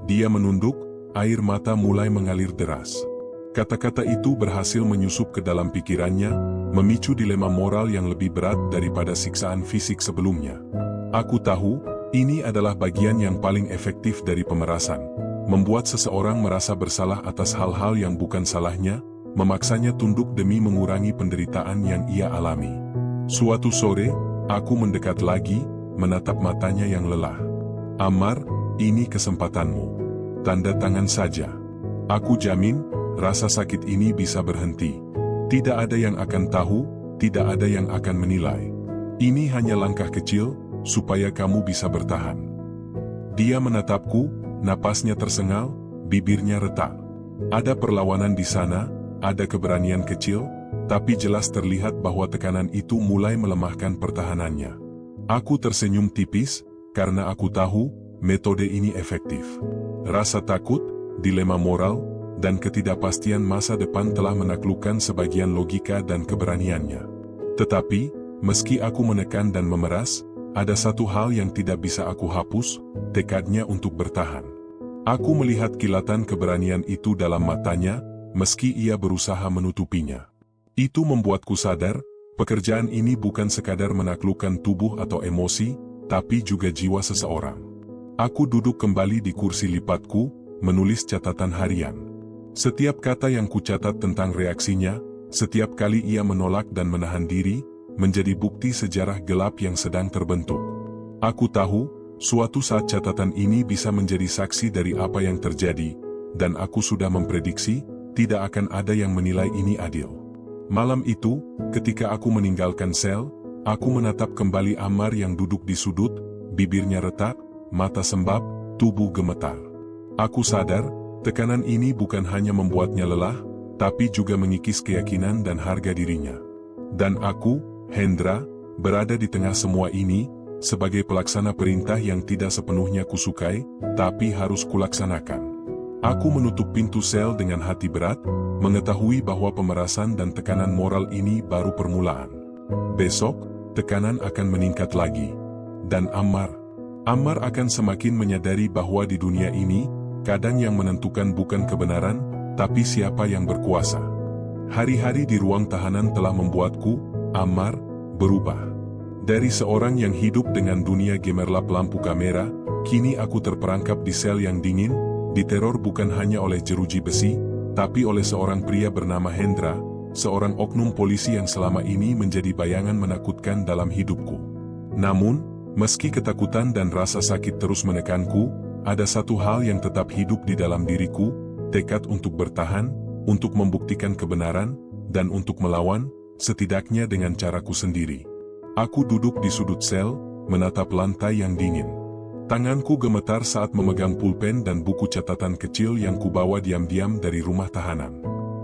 Dia menunduk, air mata mulai mengalir deras. Kata-kata itu berhasil menyusup ke dalam pikirannya, memicu dilema moral yang lebih berat daripada siksaan fisik sebelumnya. Aku tahu, ini adalah bagian yang paling efektif dari pemerasan. Membuat seseorang merasa bersalah atas hal-hal yang bukan salahnya, memaksanya tunduk demi mengurangi penderitaan yang ia alami. Suatu sore, aku mendekat lagi, menatap matanya yang lelah. Ammar, ini kesempatanmu. Tanda tangan saja. Aku jamin, rasa sakit ini bisa berhenti. Tidak ada yang akan tahu, tidak ada yang akan menilai. Ini hanya langkah kecil, supaya kamu bisa bertahan. Dia menatapku, napasnya tersengal, bibirnya retak. Ada perlawanan di sana, ada keberanian kecil, tapi jelas terlihat bahwa tekanan itu mulai melemahkan pertahanannya. Aku tersenyum tipis, karena aku tahu, metode ini efektif. Rasa takut, dilema moral, dan ketidakpastian masa depan telah menaklukkan sebagian logika dan keberaniannya. Tetapi, meski aku menekan dan memeras, ada satu hal yang tidak bisa aku hapus, tekadnya untuk bertahan. Aku melihat kilatan keberanian itu dalam matanya, meski ia berusaha menutupinya. Itu membuatku sadar, pekerjaan ini bukan sekadar menaklukkan tubuh atau emosi, tapi juga jiwa seseorang. Aku duduk kembali di kursi lipatku, menulis catatan harian. Setiap kata yang kucatat tentang reaksinya, setiap kali ia menolak dan menahan diri, menjadi bukti sejarah gelap yang sedang terbentuk. Aku tahu, suatu saat catatan ini bisa menjadi saksi dari apa yang terjadi, dan aku sudah memprediksi, tidak akan ada yang menilai ini adil. Malam itu, ketika aku meninggalkan sel, aku menatap kembali Ammar yang duduk di sudut, bibirnya retak, mata sembab, tubuh gemetar. Aku sadar, tekanan ini bukan hanya membuatnya lelah, tapi juga mengikis keyakinan dan harga dirinya. Dan aku, Hendra, berada di tengah semua ini, sebagai pelaksana perintah yang tidak sepenuhnya kusukai, tapi harus kulaksanakan. Aku menutup pintu sel dengan hati berat, mengetahui bahwa pemerasan dan tekanan moral ini baru permulaan. Besok, tekanan akan meningkat lagi. Dan Ammar akan semakin menyadari bahwa di dunia ini, kadang yang menentukan bukan kebenaran, tapi siapa yang berkuasa. Hari-hari di ruang tahanan telah membuatku, Ammar, berubah. Dari seorang yang hidup dengan dunia gemerlap lampu kamera, kini aku terperangkap di sel yang dingin, diteror bukan hanya oleh jeruji besi, tapi oleh seorang pria bernama Hendra, seorang oknum polisi yang selama ini menjadi bayangan menakutkan dalam hidupku. Namun, meski ketakutan dan rasa sakit terus menekanku, ada satu hal yang tetap hidup di dalam diriku, tekad untuk bertahan, untuk membuktikan kebenaran, dan untuk melawan, setidaknya dengan caraku sendiri. Aku duduk di sudut sel, menatap lantai yang dingin. Tanganku gemetar saat memegang pulpen dan buku catatan kecil yang kubawa diam-diam dari rumah tahanan.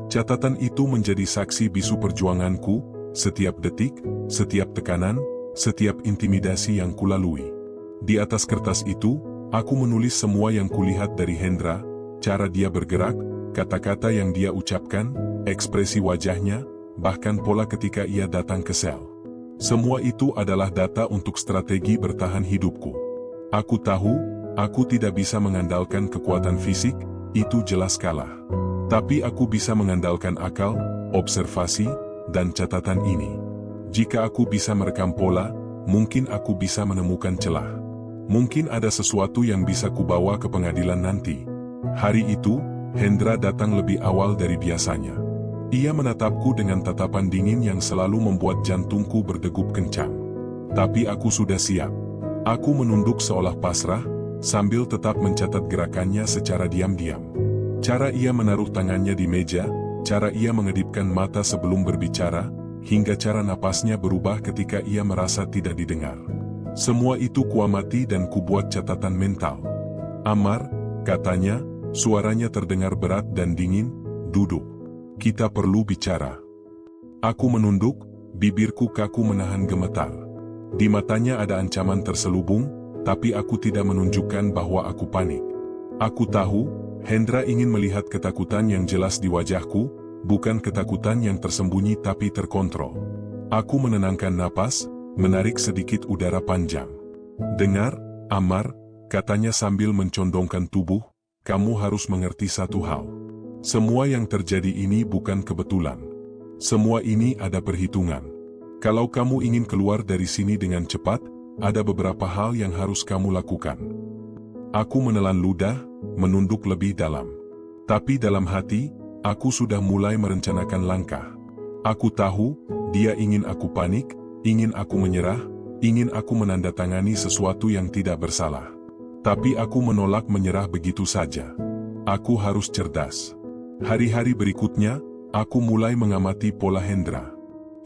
Catatan itu menjadi saksi bisu perjuanganku, setiap detik, setiap tekanan, setiap intimidasi yang kulalui. Di atas kertas itu, aku menulis semua yang kulihat dari Hendra, cara dia bergerak, kata-kata yang dia ucapkan, ekspresi wajahnya, bahkan pola ketika ia datang ke sel. Semua itu adalah data untuk strategi bertahan hidupku. Aku tahu, aku tidak bisa mengandalkan kekuatan fisik, itu jelas kalah. Tapi aku bisa mengandalkan akal, observasi, dan catatan ini. Jika aku bisa merekam pola, mungkin aku bisa menemukan celah. Mungkin ada sesuatu yang bisa kubawa ke pengadilan nanti. Hari itu, Hendra datang lebih awal dari biasanya. Ia menatapku dengan tatapan dingin yang selalu membuat jantungku berdegup kencang. Tapi aku sudah siap. Aku menunduk seolah pasrah, sambil tetap mencatat gerakannya secara diam-diam. Cara ia menaruh tangannya di meja, cara ia mengedipkan mata sebelum berbicara, hingga cara napasnya berubah ketika ia merasa tidak didengar. Semua itu kuamati dan kubuat catatan mental. Ammar, katanya, suaranya terdengar berat dan dingin, duduk. Kita perlu bicara. Aku menunduk, bibirku kaku menahan gemetar. Di matanya ada ancaman terselubung, tapi aku tidak menunjukkan bahwa aku panik. Aku tahu, Hendra ingin melihat ketakutan yang jelas di wajahku, bukan ketakutan yang tersembunyi tapi terkontrol. Aku menenangkan napas, menarik sedikit udara panjang. Dengar, Ammar, katanya sambil mencondongkan tubuh, kamu harus mengerti satu hal. Semua yang terjadi ini bukan kebetulan. Semua ini ada perhitungan. Kalau kamu ingin keluar dari sini dengan cepat, ada beberapa hal yang harus kamu lakukan. Aku menelan ludah, menunduk lebih dalam. Tapi dalam hati, aku sudah mulai merencanakan langkah. Aku tahu, dia ingin aku panik, ingin aku menyerah, ingin aku menandatangani sesuatu yang tidak bersalah. Tapi aku menolak menyerah begitu saja. Aku harus cerdas. Hari-hari berikutnya, aku mulai mengamati pola Hendra.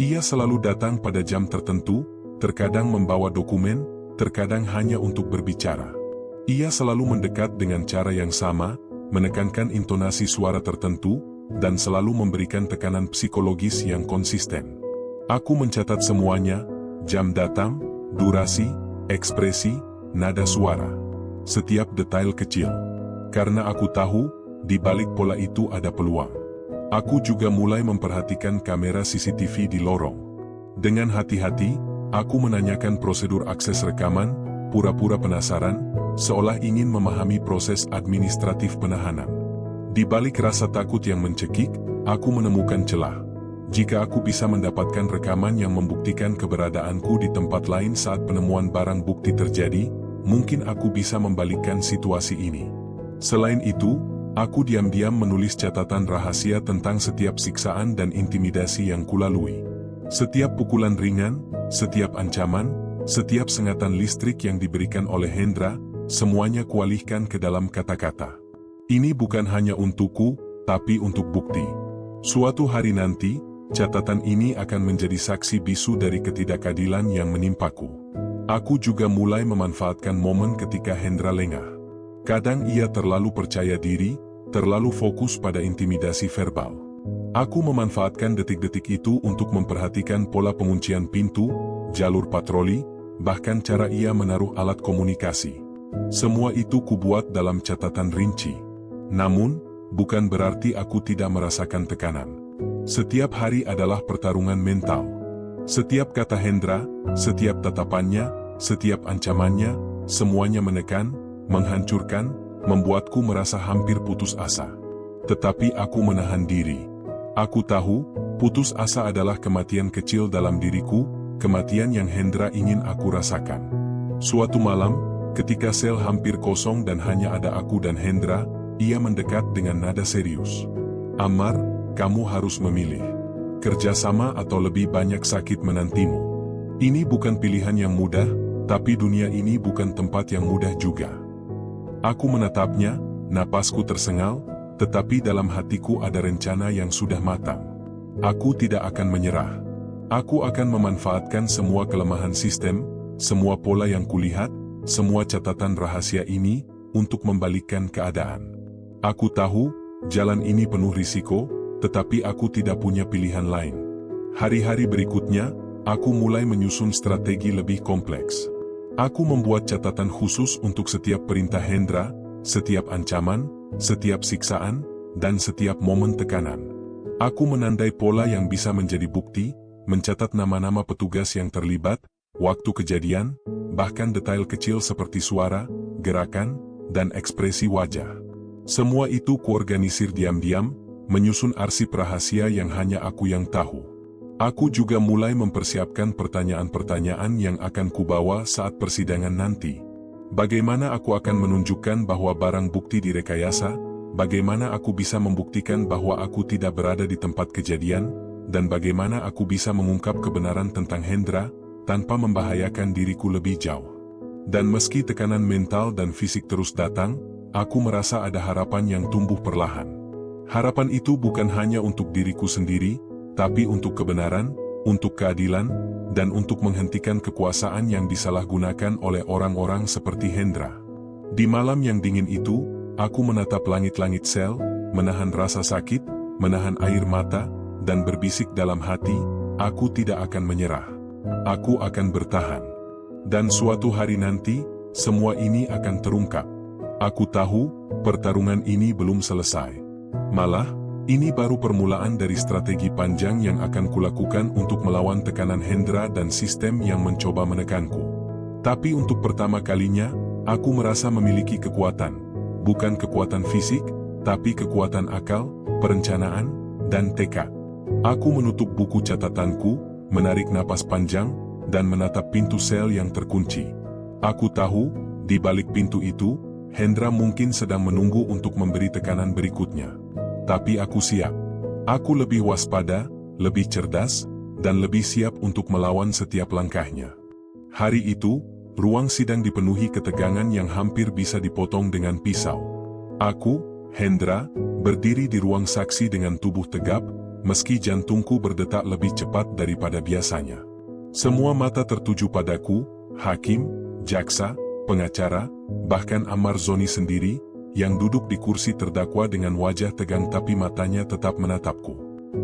Ia selalu datang pada jam tertentu, terkadang membawa dokumen, terkadang hanya untuk berbicara. Ia selalu mendekat dengan cara yang sama, menekankan intonasi suara tertentu, dan selalu memberikan tekanan psikologis yang konsisten. Aku mencatat semuanya, jam datang, durasi, ekspresi, nada suara. Setiap detail kecil. Karena aku tahu, di balik pola itu ada peluang. Aku juga mulai memperhatikan kamera CCTV di lorong. Dengan hati-hati, aku menanyakan prosedur akses rekaman, pura-pura penasaran, seolah ingin memahami proses administratif penahanan. Di balik rasa takut yang mencekik, aku menemukan celah. Jika aku bisa mendapatkan rekaman yang membuktikan keberadaanku di tempat lain saat penemuan barang bukti terjadi, mungkin aku bisa membalikkan situasi ini. Selain itu, aku diam-diam menulis catatan rahasia tentang setiap siksaan dan intimidasi yang kulalui. Setiap pukulan ringan, setiap ancaman, setiap sengatan listrik yang diberikan oleh Hendra, semuanya kualihkan ke dalam kata-kata. Ini bukan hanya untukku, tapi untuk bukti. Suatu hari nanti, catatan ini akan menjadi saksi bisu dari ketidakadilan yang menimpaku. Aku juga mulai memanfaatkan momen ketika Hendra lengah. Kadang ia terlalu percaya diri, terlalu fokus pada intimidasi verbal. Aku memanfaatkan detik-detik itu untuk memperhatikan pola penguncian pintu, jalur patroli, bahkan cara ia menaruh alat komunikasi. Semua itu kubuat dalam catatan rinci. Namun, bukan berarti aku tidak merasakan tekanan. Setiap hari adalah pertarungan mental. Setiap kata Hendra, setiap tatapannya, setiap ancamannya, semuanya menekan, menghancurkan, membuatku merasa hampir putus asa. Tetapi aku menahan diri. Aku tahu, putus asa adalah kematian kecil dalam diriku, kematian yang Hendra ingin aku rasakan. Suatu malam, ketika sel hampir kosong dan hanya ada aku dan Hendra, ia mendekat dengan nada serius. "Ammar, kamu harus memilih. Kerjasama atau lebih banyak sakit menantimu. Ini bukan pilihan yang mudah, tapi dunia ini bukan tempat yang mudah juga." Aku menatapnya, napasku tersengal, tetapi dalam hatiku ada rencana yang sudah matang. Aku tidak akan menyerah. Aku akan memanfaatkan semua kelemahan sistem, semua pola yang kulihat, semua catatan rahasia ini, untuk membalikkan keadaan. Aku tahu, jalan ini penuh risiko, tetapi aku tidak punya pilihan lain. Hari-hari berikutnya, aku mulai menyusun strategi lebih kompleks. Aku membuat catatan khusus untuk setiap perintah Hendra, setiap ancaman, setiap siksaan, dan setiap momen tekanan. Aku menandai pola yang bisa menjadi bukti, mencatat nama-nama petugas yang terlibat, waktu kejadian, bahkan detail kecil seperti suara, gerakan, dan ekspresi wajah. Semua itu kuorganisir diam-diam, menyusun arsip rahasia yang hanya aku yang tahu. Aku juga mulai mempersiapkan pertanyaan-pertanyaan yang akan kubawa saat persidangan nanti. Bagaimana aku akan menunjukkan bahwa barang bukti direkayasa, bagaimana aku bisa membuktikan bahwa aku tidak berada di tempat kejadian, dan bagaimana aku bisa mengungkap kebenaran tentang Hendra, tanpa membahayakan diriku lebih jauh. Dan meski tekanan mental dan fisik terus datang, aku merasa ada harapan yang tumbuh perlahan. Harapan itu bukan hanya untuk diriku sendiri, tapi untuk kebenaran, untuk keadilan, dan untuk menghentikan kekuasaan yang disalahgunakan oleh orang-orang seperti Hendra. Di malam yang dingin itu, aku menatap langit-langit sel, menahan rasa sakit, menahan air mata, dan berbisik dalam hati, aku tidak akan menyerah. Aku akan bertahan. Dan suatu hari nanti, semua ini akan terungkap. Aku tahu, pertarungan ini belum selesai. Malah, ini baru permulaan dari strategi panjang yang akan kulakukan untuk melawan tekanan Hendra dan sistem yang mencoba menekanku. Tapi untuk pertama kalinya, aku merasa memiliki kekuatan. Bukan kekuatan fisik, tapi kekuatan akal, perencanaan, dan tekad. Aku menutup buku catatanku, menarik napas panjang, dan menatap pintu sel yang terkunci. Aku tahu, di balik pintu itu, Hendra mungkin sedang menunggu untuk memberi tekanan berikutnya. Tapi aku siap. Aku lebih waspada, lebih cerdas, dan lebih siap untuk melawan setiap langkahnya. Hari itu, ruang sidang dipenuhi ketegangan yang hampir bisa dipotong dengan pisau. Aku, Hendra, berdiri di ruang saksi dengan tubuh tegap, meski jantungku berdetak lebih cepat daripada biasanya. Semua mata tertuju padaku, hakim, jaksa, pengacara, bahkan Ammar Zoni sendiri, yang duduk di kursi terdakwa dengan wajah tegang tapi matanya tetap menatapku.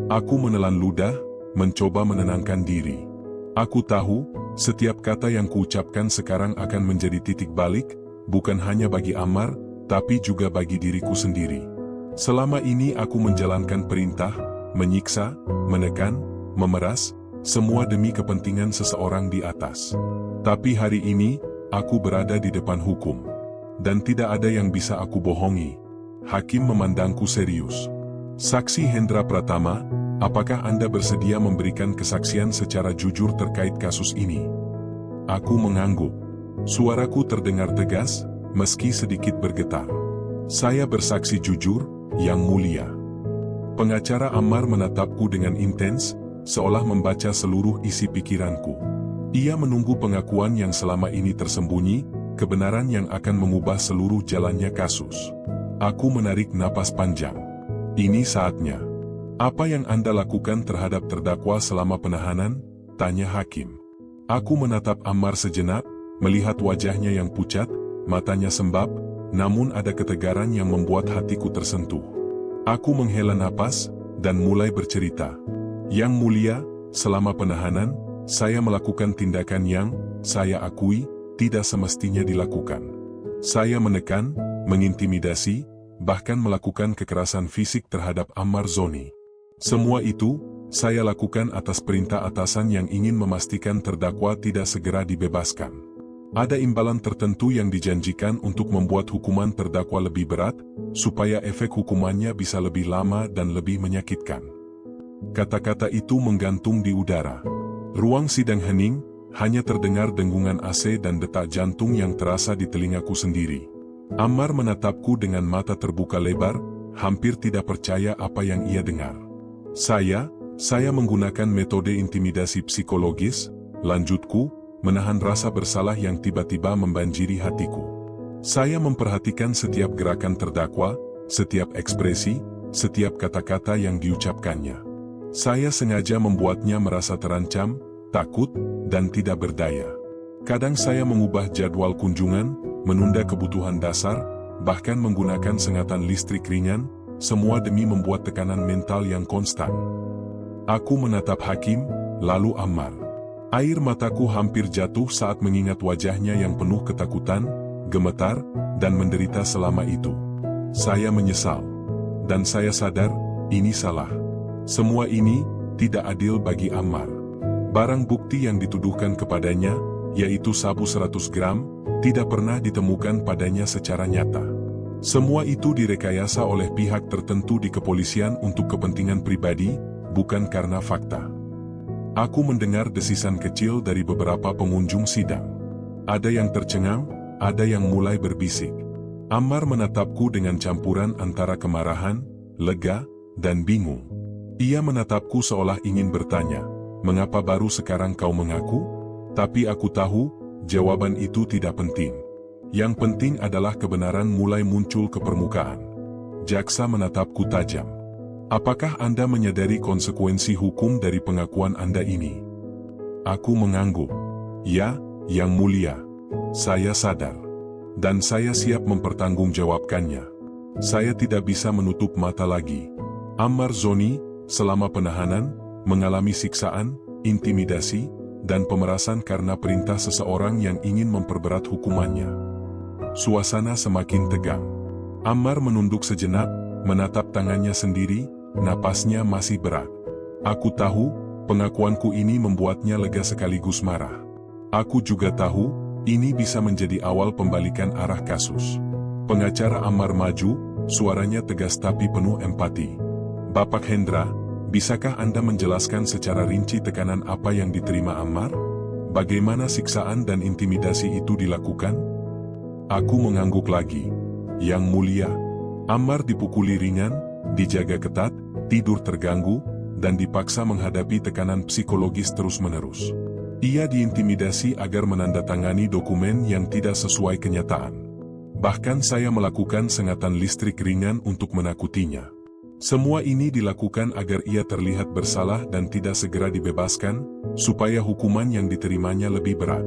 Aku menelan ludah, mencoba menenangkan diri. Aku tahu, setiap kata yang kuucapkan sekarang akan menjadi titik balik, bukan hanya bagi Ammar, tapi juga bagi diriku sendiri. Selama ini aku menjalankan perintah, menyiksa, menekan, memeras, semua demi kepentingan seseorang di atas. Tapi hari ini, aku berada di depan hukum. Dan tidak ada yang bisa aku bohongi. Hakim memandangku serius. "Saksi Hendra Pratama, Apakah Anda bersedia memberikan kesaksian secara jujur terkait kasus ini? Aku mengangguk. Suaraku terdengar tegas, meski sedikit bergetar. Saya bersaksi jujur, Yang Mulia. Pengacara Ammar menatapku dengan intens, seolah membaca seluruh isi pikiranku. Ia menunggu pengakuan yang selama ini tersembunyi, kebenaran yang akan mengubah seluruh jalannya kasus. Aku menarik napas panjang. Ini saatnya. Apa yang Anda lakukan terhadap terdakwa selama penahanan? Tanya hakim. Aku menatap Ammar sejenak, melihat wajahnya yang pucat, matanya sembab, namun ada ketegaran yang membuat hatiku tersentuh. Aku menghela napas, dan mulai bercerita. Yang Mulia, selama penahanan, saya melakukan tindakan yang, saya akui, tidak semestinya dilakukan. Saya menekan, mengintimidasi, bahkan melakukan kekerasan fisik terhadap Ammar Zoni. Semua itu, saya lakukan atas perintah atasan yang ingin memastikan terdakwa tidak segera dibebaskan. Ada imbalan tertentu yang dijanjikan untuk membuat hukuman terdakwa lebih berat, supaya efek hukumannya bisa lebih lama dan lebih menyakitkan. Kata-kata itu menggantung di udara. Ruang sidang hening, hanya terdengar dengungan AC dan detak jantung yang terasa di telingaku sendiri. Ammar menatapku dengan mata terbuka lebar, hampir tidak percaya apa yang ia dengar. Saya menggunakan metode intimidasi psikologis, lanjutku, menahan rasa bersalah yang tiba-tiba membanjiri hatiku. Saya memperhatikan setiap gerakan terdakwa, setiap ekspresi, setiap kata-kata yang diucapkannya. Saya sengaja membuatnya merasa terancam, takut, dan tidak berdaya. Kadang saya mengubah jadwal kunjungan, menunda kebutuhan dasar, bahkan menggunakan sengatan listrik ringan, semua demi membuat tekanan mental yang konstan. Aku menatap hakim, lalu Ammar. Air mataku hampir jatuh saat mengingat wajahnya yang penuh ketakutan, gemetar, dan menderita selama itu. Saya menyesal. Dan saya sadar, ini salah. Semua ini, tidak adil bagi Ammar. Barang bukti yang dituduhkan kepadanya, yaitu sabu 100 gram, tidak pernah ditemukan padanya secara nyata. Semua itu direkayasa oleh pihak tertentu di kepolisian untuk kepentingan pribadi, bukan karena fakta. Aku mendengar desisan kecil dari beberapa pengunjung sidang. Ada yang tercengang, ada yang mulai berbisik. Ammar menatapku dengan campuran antara kemarahan, lega, dan bingung. Ia menatapku seolah ingin bertanya, "Mengapa baru sekarang kau mengaku?" Tapi aku tahu, jawaban itu tidak penting. Yang penting adalah kebenaran mulai muncul ke permukaan. Jaksa menatapku tajam. Apakah Anda menyadari konsekuensi hukum dari pengakuan Anda ini? Aku mengangguk. Ya, Yang Mulia. Saya sadar. Dan saya siap mempertanggungjawabkannya. Saya tidak bisa menutup mata lagi. Ammar Zoni, selama penahanan, mengalami siksaan, intimidasi, dan pemerasan karena perintah seseorang yang ingin memperberat hukumannya. Suasana semakin tegang. Ammar menunduk sejenak, menatap tangannya sendiri, napasnya masih berat. Aku tahu, pengakuanku ini membuatnya lega sekaligus marah. Aku juga tahu, ini bisa menjadi awal pembalikan arah kasus. Pengacara Ammar maju, suaranya tegas tapi penuh empati. Bapak Hendra, bisakah Anda menjelaskan secara rinci tekanan apa yang diterima Ammar? Bagaimana siksaan dan intimidasi itu dilakukan? Aku mengangguk lagi. Yang Mulia, Ammar dipukuli ringan, dijaga ketat, tidur terganggu, dan dipaksa menghadapi tekanan psikologis terus-menerus. Ia diintimidasi agar menandatangani dokumen yang tidak sesuai kenyataan. Bahkan saya melakukan sengatan listrik ringan untuk menakutinya. Semua ini dilakukan agar ia terlihat bersalah dan tidak segera dibebaskan, supaya hukuman yang diterimanya lebih berat.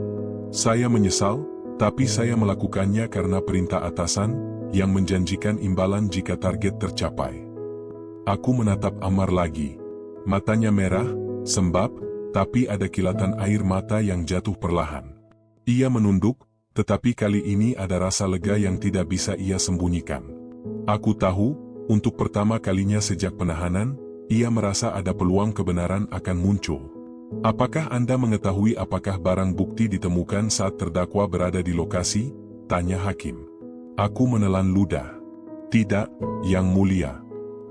Saya menyesal, tapi saya melakukannya karena perintah atasan, yang menjanjikan imbalan jika target tercapai. Aku menatap Ammar lagi. Matanya merah, sembab, tapi ada kilatan air mata yang jatuh perlahan. Ia menunduk, tetapi kali ini ada rasa lega yang tidak bisa ia sembunyikan. Aku tahu, untuk pertama kalinya sejak penahanan, ia merasa ada peluang kebenaran akan muncul. Apakah Anda mengetahui apakah barang bukti ditemukan saat terdakwa berada di lokasi? Tanya hakim. Aku menelan ludah. Tidak, Yang Mulia.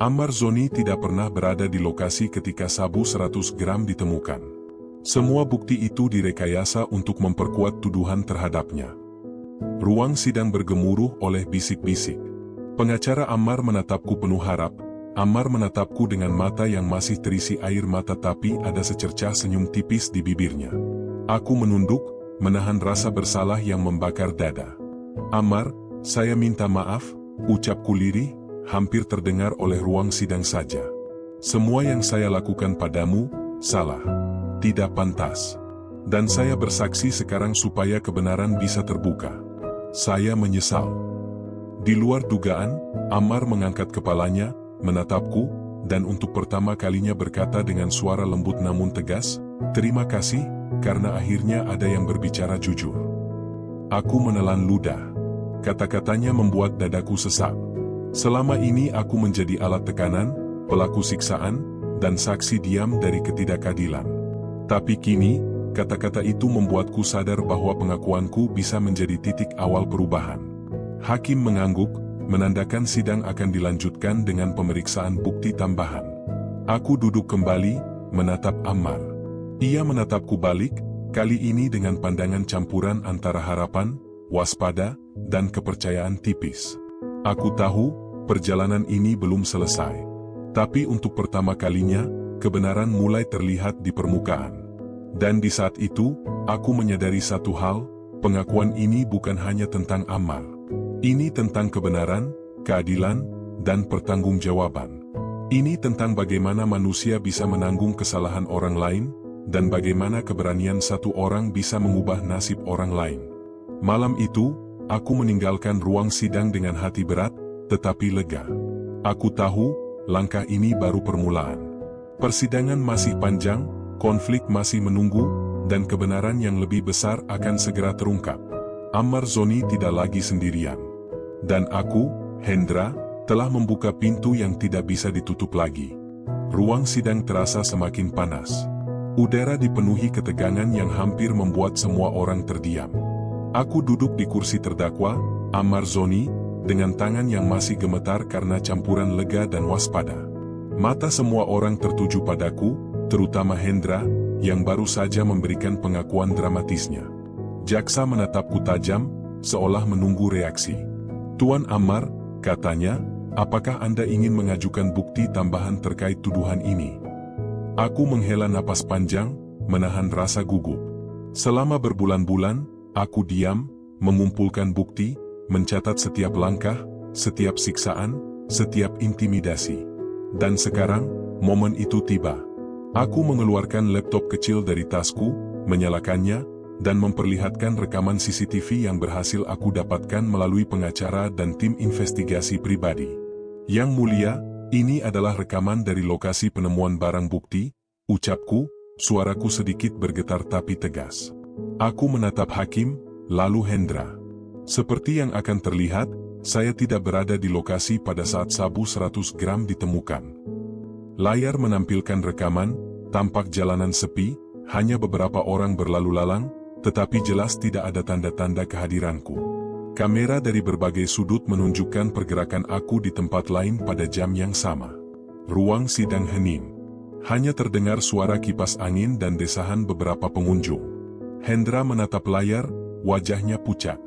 Ammar Zoni tidak pernah berada di lokasi ketika sabu 100 gram ditemukan. Semua bukti itu direkayasa untuk memperkuat tuduhan terhadapnya. Ruang sidang bergemuruh oleh bisik-bisik. Pengacara Ammar menatapku penuh harap. Ammar menatapku dengan mata yang masih terisi air mata, tapi ada secercah senyum tipis di bibirnya. Aku menunduk, menahan rasa bersalah yang membakar dada. "Ammar, saya minta maaf," ucapku lirih, hampir terdengar oleh ruang sidang saja. "Semua yang saya lakukan padamu, salah. Tidak pantas. Dan saya bersaksi sekarang supaya kebenaran bisa terbuka. Saya menyesal." Di luar dugaan, Ammar mengangkat kepalanya, menatapku, dan untuk pertama kalinya berkata dengan suara lembut namun tegas, "Terima kasih, karena akhirnya ada yang berbicara jujur." Aku menelan ludah. Kata-katanya membuat dadaku sesak. Selama ini aku menjadi alat tekanan, pelaku siksaan, dan saksi diam dari ketidakadilan. Tapi kini, kata-kata itu membuatku sadar bahwa pengakuanku bisa menjadi titik awal perubahan. Hakim mengangguk, menandakan sidang akan dilanjutkan dengan pemeriksaan bukti tambahan. Aku duduk kembali, menatap Ammar. Ia menatapku balik, kali ini dengan pandangan campuran antara harapan, waspada, dan kepercayaan tipis. Aku tahu, perjalanan ini belum selesai. Tapi untuk pertama kalinya, kebenaran mulai terlihat di permukaan. Dan di saat itu, aku menyadari satu hal, pengakuan ini bukan hanya tentang Ammar. Ini tentang kebenaran, keadilan, dan pertanggungjawaban. Ini tentang bagaimana manusia bisa menanggung kesalahan orang lain, dan bagaimana keberanian satu orang bisa mengubah nasib orang lain. Malam itu, aku meninggalkan ruang sidang dengan hati berat, tetapi lega. Aku tahu, langkah ini baru permulaan. Persidangan masih panjang, konflik masih menunggu, dan kebenaran yang lebih besar akan segera terungkap. Ammar Zoni tidak lagi sendirian. Dan aku, Hendra, telah membuka pintu yang tidak bisa ditutup lagi. Ruang sidang terasa semakin panas. Udara dipenuhi ketegangan yang hampir membuat semua orang terdiam. Aku duduk di kursi terdakwa, Ammar Zoni, dengan tangan yang masih gemetar karena campuran lega dan waspada. Mata semua orang tertuju padaku, terutama Hendra, yang baru saja memberikan pengakuan dramatisnya. Jaksa menatapku tajam, seolah menunggu reaksi. "Tuan Ammar," katanya, "apakah Anda ingin mengajukan bukti tambahan terkait tuduhan ini?" Aku menghela napas panjang, menahan rasa gugup. Selama berbulan-bulan, aku diam, mengumpulkan bukti, mencatat setiap langkah, setiap siksaan, setiap intimidasi. Dan sekarang, momen itu tiba. Aku mengeluarkan laptop kecil dari tasku, menyalakannya, dan memperlihatkan rekaman CCTV yang berhasil aku dapatkan melalui pengacara dan tim investigasi pribadi. "Yang Mulia, ini adalah rekaman dari lokasi penemuan barang bukti," ucapku, suaraku sedikit bergetar tapi tegas. Aku menatap hakim, lalu Hendra. Seperti yang akan terlihat, saya tidak berada di lokasi pada saat sabu 100 gram ditemukan. Layar menampilkan rekaman, tampak jalanan sepi, hanya beberapa orang berlalu lalang, tetapi jelas tidak ada tanda-tanda kehadiranku. Kamera dari berbagai sudut menunjukkan pergerakan aku di tempat lain pada jam yang sama. Ruang sidang hening. Hanya terdengar suara kipas angin dan desahan beberapa pengunjung. Hendra menatap layar, wajahnya pucat.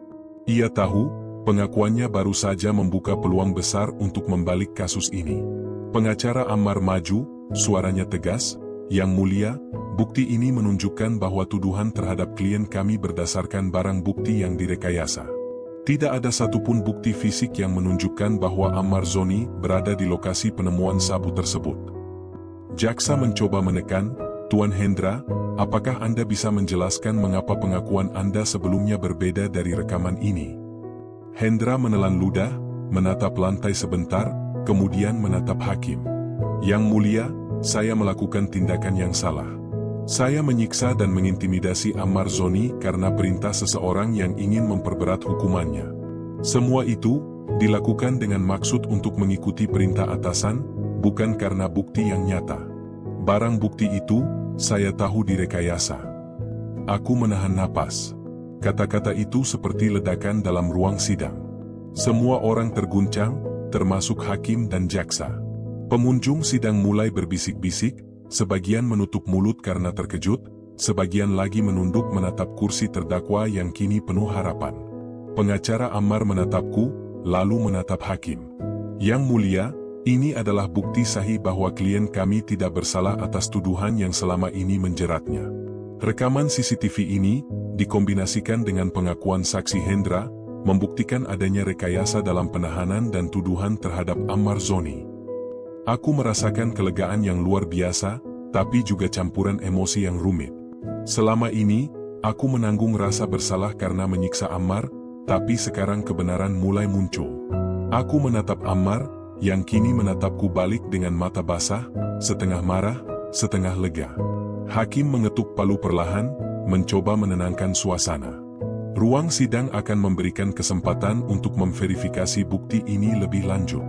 Ia tahu, pengakuannya baru saja membuka peluang besar untuk membalik kasus ini. Pengacara Ammar maju, suaranya tegas, "Yang Mulia, bukti ini menunjukkan bahwa tuduhan terhadap klien kami berdasarkan barang bukti yang direkayasa. Tidak ada satupun bukti fisik yang menunjukkan bahwa Ammar Zoni berada di lokasi penemuan sabu tersebut." Jaksa mencoba menekan, "Tuan Hendra, apakah Anda bisa menjelaskan mengapa pengakuan Anda sebelumnya berbeda dari rekaman ini?" Hendra menelan ludah, menatap lantai sebentar, kemudian menatap hakim. "Yang Mulia, saya melakukan tindakan yang salah. Saya menyiksa dan mengintimidasi Ammar Zoni karena perintah seseorang yang ingin memperberat hukumannya. Semua itu dilakukan dengan maksud untuk mengikuti perintah atasan, bukan karena bukti yang nyata. Barang bukti itu, saya tahu direkayasa." Aku menahan napas. Kata-kata itu seperti ledakan dalam ruang sidang. Semua orang terguncang, termasuk hakim dan jaksa. Pengunjung sidang mulai berbisik-bisik, sebagian menutup mulut karena terkejut, sebagian lagi menunduk menatap kursi terdakwa yang kini penuh harapan. Pengacara Ammar menatapku, lalu menatap hakim. Yang mulia, ini adalah bukti sahih bahwa klien kami tidak bersalah atas tuduhan yang selama ini menjeratnya. Rekaman CCTV ini, dikombinasikan dengan pengakuan saksi Hendra, membuktikan adanya rekayasa dalam penahanan dan tuduhan terhadap Ammar Zoni. Aku merasakan kelegaan yang luar biasa, tapi juga campuran emosi yang rumit. Selama ini, aku menanggung rasa bersalah karena menyiksa Ammar, tapi sekarang kebenaran mulai muncul. Aku menatap Ammar, yang kini menatapku balik dengan mata basah, setengah marah, setengah lega. Hakim mengetuk palu perlahan, mencoba menenangkan suasana. Ruang sidang akan memberikan kesempatan untuk memverifikasi bukti ini lebih lanjut.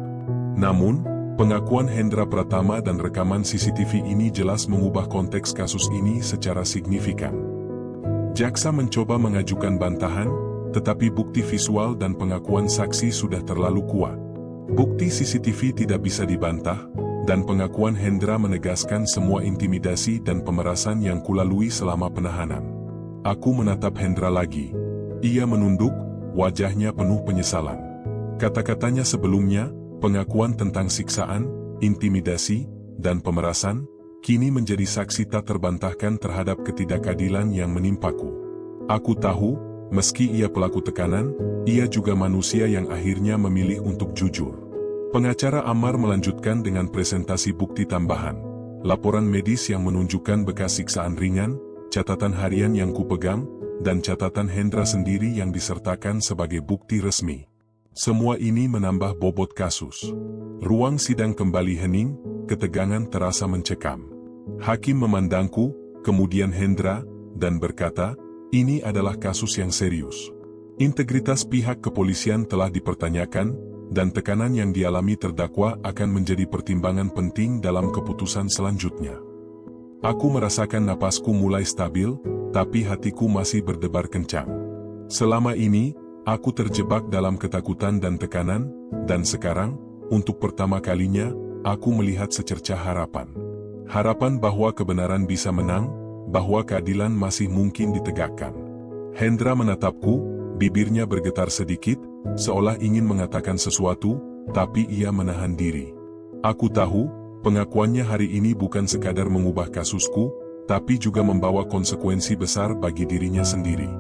Namun, pengakuan Hendra Pratama dan rekaman CCTV ini jelas mengubah konteks kasus ini secara signifikan. Jaksa mencoba mengajukan bantahan, tetapi bukti visual dan pengakuan saksi sudah terlalu kuat. Bukti CCTV tidak bisa dibantah, dan pengakuan Hendra menegaskan semua intimidasi dan pemerasan yang kulalui selama penahanan. Aku menatap Hendra lagi. Ia menunduk, wajahnya penuh penyesalan. Kata-katanya sebelumnya, pengakuan tentang siksaan, intimidasi, dan pemerasan, kini menjadi saksi tak terbantahkan terhadap ketidakadilan yang menimpaku. Aku tahu, meski ia pelaku tekanan, ia juga manusia yang akhirnya memilih untuk jujur. Pengacara Ammar melanjutkan dengan presentasi bukti tambahan. Laporan medis yang menunjukkan bekas siksaan ringan, catatan harian yang kupegang, dan catatan Hendra sendiri yang disertakan sebagai bukti resmi. Semua ini menambah bobot kasus. Ruang sidang kembali hening, ketegangan terasa mencekam. Hakim memandangku, kemudian Hendra, dan berkata, ini adalah kasus yang serius. Integritas pihak kepolisian telah dipertanyakan, dan tekanan yang dialami terdakwa akan menjadi pertimbangan penting dalam keputusan selanjutnya. Aku merasakan napasku mulai stabil, tapi hatiku masih berdebar kencang. Selama ini, aku terjebak dalam ketakutan dan tekanan, dan sekarang, untuk pertama kalinya, aku melihat secercah harapan. Harapan bahwa kebenaran bisa menang, bahwa keadilan masih mungkin ditegakkan. Hendra menatapku, bibirnya bergetar sedikit, seolah ingin mengatakan sesuatu, tapi ia menahan diri. Aku tahu, pengakuannya hari ini bukan sekadar mengubah kasusku, tapi juga membawa konsekuensi besar bagi dirinya sendiri.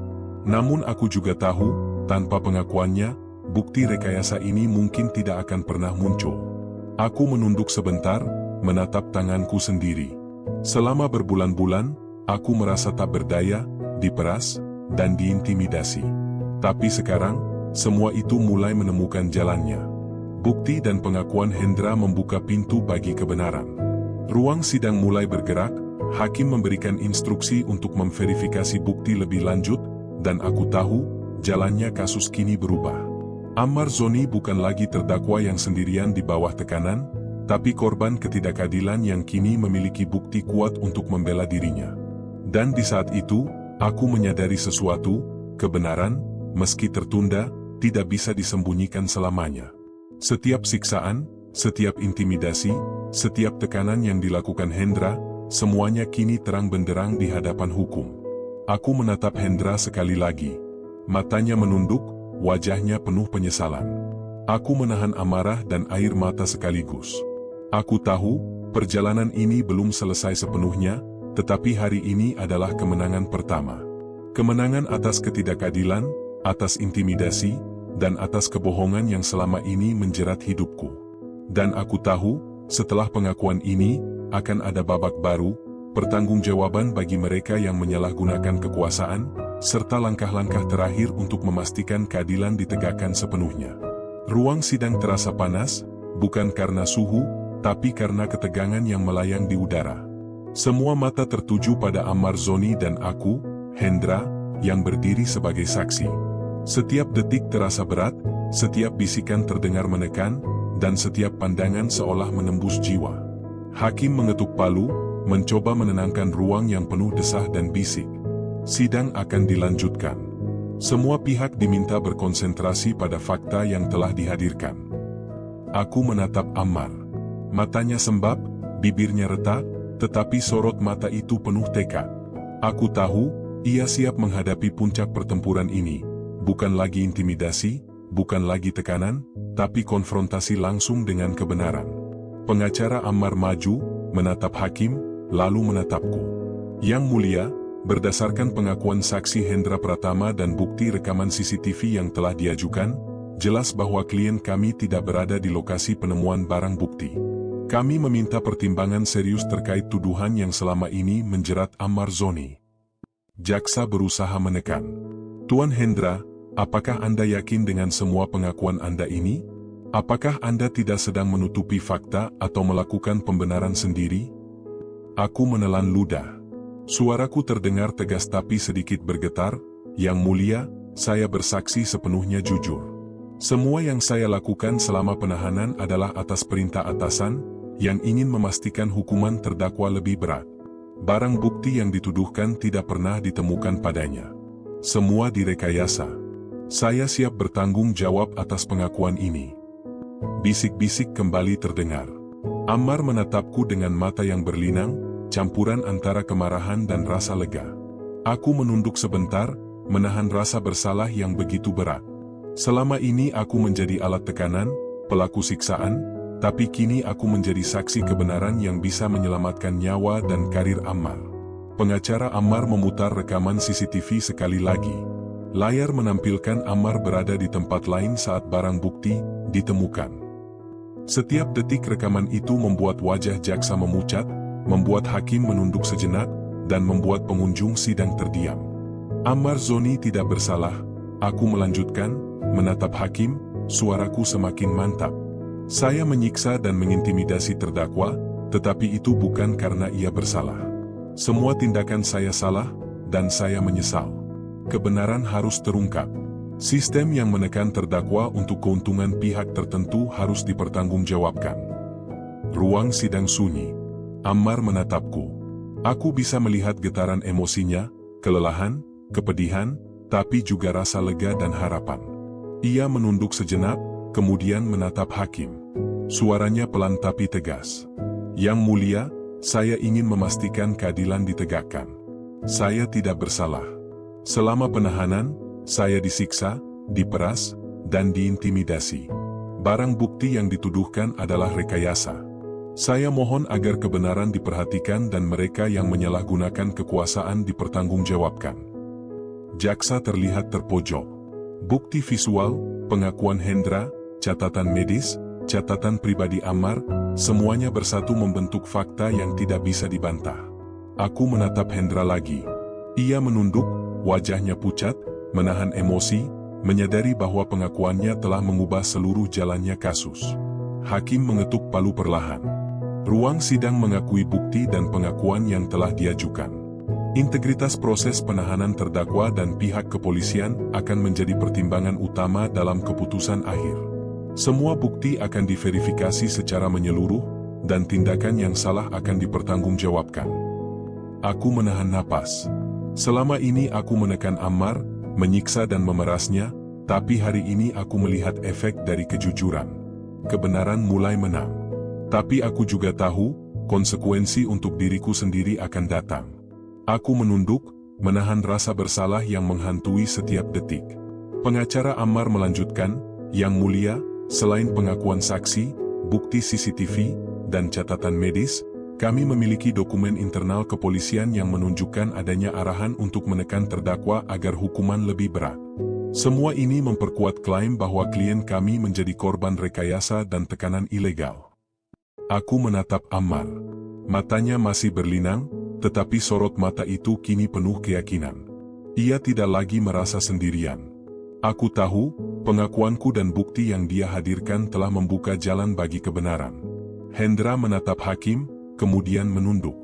Namun aku juga tahu, tanpa pengakuannya, bukti rekayasa ini mungkin tidak akan pernah muncul. Aku menunduk sebentar, menatap tanganku sendiri. Selama berbulan-bulan, aku merasa tak berdaya, diperas, dan diintimidasi. Tapi sekarang, semua itu mulai menemukan jalannya. Bukti dan pengakuan Hendra membuka pintu bagi kebenaran. Ruang sidang mulai bergerak, hakim memberikan instruksi untuk memverifikasi bukti lebih lanjut, dan aku tahu, jalannya kasus kini berubah. Ammar Zoni bukan lagi terdakwa yang sendirian di bawah tekanan, tapi korban ketidakadilan yang kini memiliki bukti kuat untuk membela dirinya. Dan di saat itu, aku menyadari sesuatu, kebenaran, meski tertunda, tidak bisa disembunyikan selamanya. Setiap siksaan, setiap intimidasi, setiap tekanan yang dilakukan Hendra, semuanya kini terang benderang di hadapan hukum. Aku menatap Hendra sekali lagi. Matanya menunduk, wajahnya penuh penyesalan. Aku menahan amarah dan air mata sekaligus. Aku tahu, perjalanan ini belum selesai sepenuhnya, tetapi hari ini adalah kemenangan pertama. Kemenangan atas ketidakadilan, atas intimidasi, dan atas kebohongan yang selama ini menjerat hidupku. Dan aku tahu, setelah pengakuan ini, akan ada babak baru, pertanggungjawaban bagi mereka yang menyalahgunakan kekuasaan, serta langkah-langkah terakhir untuk memastikan keadilan ditegakkan sepenuhnya. Ruang sidang terasa panas, bukan karena suhu, tapi karena ketegangan yang melayang di udara. Semua mata tertuju pada Ammar Zoni dan aku, Hendra, yang berdiri sebagai saksi. Setiap detik terasa berat, setiap bisikan terdengar menekan, dan setiap pandangan seolah menembus jiwa. Hakim mengetuk palu, mencoba menenangkan ruang yang penuh desah dan bisik. Sidang akan dilanjutkan. Semua pihak diminta berkonsentrasi pada fakta yang telah dihadirkan. Aku menatap Ammar. Matanya sembab, bibirnya retak, tetapi sorot mata itu penuh tekad. Aku tahu, ia siap menghadapi puncak pertempuran ini. Bukan lagi intimidasi, bukan lagi tekanan, tapi konfrontasi langsung dengan kebenaran. Pengacara Ammar maju, menatap hakim, lalu menatapku. Yang mulia, berdasarkan pengakuan saksi Hendra Pratama dan bukti rekaman CCTV yang telah diajukan, jelas bahwa klien kami tidak berada di lokasi penemuan barang bukti. Kami meminta pertimbangan serius terkait tuduhan yang selama ini menjerat Ammar Zoni. Jaksa berusaha menekan. Tuan Hendra, apakah Anda yakin dengan semua pengakuan Anda ini? Apakah Anda tidak sedang menutupi fakta atau melakukan pembenaran sendiri? Aku menelan ludah. Suaraku terdengar tegas tapi sedikit bergetar. Yang mulia, saya bersaksi sepenuhnya jujur. Semua yang saya lakukan selama penahanan adalah atas perintah atasan, yang ingin memastikan hukuman terdakwa lebih berat. Barang bukti yang dituduhkan tidak pernah ditemukan padanya. Semua direkayasa. Saya siap bertanggung jawab atas pengakuan ini. Bisik-bisik kembali terdengar. Ammar menatapku dengan mata yang berlinang, campuran antara kemarahan dan rasa lega. Aku menunduk sebentar, menahan rasa bersalah yang begitu berat. Selama ini aku menjadi alat tekanan, pelaku siksaan, tapi kini aku menjadi saksi kebenaran yang bisa menyelamatkan nyawa dan karir Ammar. Pengacara Ammar memutar rekaman CCTV sekali lagi. Layar menampilkan Ammar berada di tempat lain saat barang bukti ditemukan. Setiap detik rekaman itu membuat wajah jaksa memucat, membuat hakim menunduk sejenak, dan membuat pengunjung sidang terdiam. Ammar Zoni tidak bersalah, aku melanjutkan, menatap hakim, suaraku semakin mantap. Saya menyiksa dan mengintimidasi terdakwa, tetapi itu bukan karena ia bersalah. Semua tindakan saya salah, dan saya menyesal. Kebenaran harus terungkap. Sistem yang menekan terdakwa untuk keuntungan pihak tertentu harus dipertanggungjawabkan. Ruang sidang sunyi. Ammar menatapku. Aku bisa melihat getaran emosinya, kelelahan, kepedihan, tapi juga rasa lega dan harapan. Ia menunduk sejenak, kemudian menatap hakim. Suaranya pelan tapi tegas. Yang mulia, saya ingin memastikan keadilan ditegakkan. Saya tidak bersalah. Selama penahanan, saya disiksa, diperas, dan diintimidasi. Barang bukti yang dituduhkan adalah rekayasa. Saya mohon agar kebenaran diperhatikan dan mereka yang menyalahgunakan kekuasaan dipertanggungjawabkan. Jaksa terlihat terpojok. Bukti visual, pengakuan Hendra, catatan medis, catatan pribadi Ammar, semuanya bersatu membentuk fakta yang tidak bisa dibantah. Aku menatap Hendra lagi. Ia menunduk, wajahnya pucat, menahan emosi, menyadari bahwa pengakuannya telah mengubah seluruh jalannya kasus. Hakim mengetuk palu perlahan. Ruang sidang mengakui bukti dan pengakuan yang telah diajukan. Integritas proses penahanan terdakwa dan pihak kepolisian akan menjadi pertimbangan utama dalam keputusan akhir. Semua bukti akan diverifikasi secara menyeluruh, dan tindakan yang salah akan dipertanggungjawabkan. Aku menahan napas. Selama ini aku menekan Ammar, menyiksa dan memerasnya, tapi hari ini aku melihat efek dari kejujuran. Kebenaran mulai menang. Tapi aku juga tahu, konsekuensi untuk diriku sendiri akan datang. Aku menunduk, menahan rasa bersalah yang menghantui setiap detik. Pengacara Ammar melanjutkan, Yang mulia, selain pengakuan saksi, bukti CCTV, dan catatan medis, kami memiliki dokumen internal kepolisian yang menunjukkan adanya arahan untuk menekan terdakwa agar hukuman lebih berat. Semua ini memperkuat klaim bahwa klien kami menjadi korban rekayasa dan tekanan ilegal. Aku menatap Ammar. Matanya masih berlinang, tetapi sorot mata itu kini penuh keyakinan. Ia tidak lagi merasa sendirian. Aku tahu, pengakuanku dan bukti yang dia hadirkan telah membuka jalan bagi kebenaran. Hendra menatap hakim, kemudian menunduk.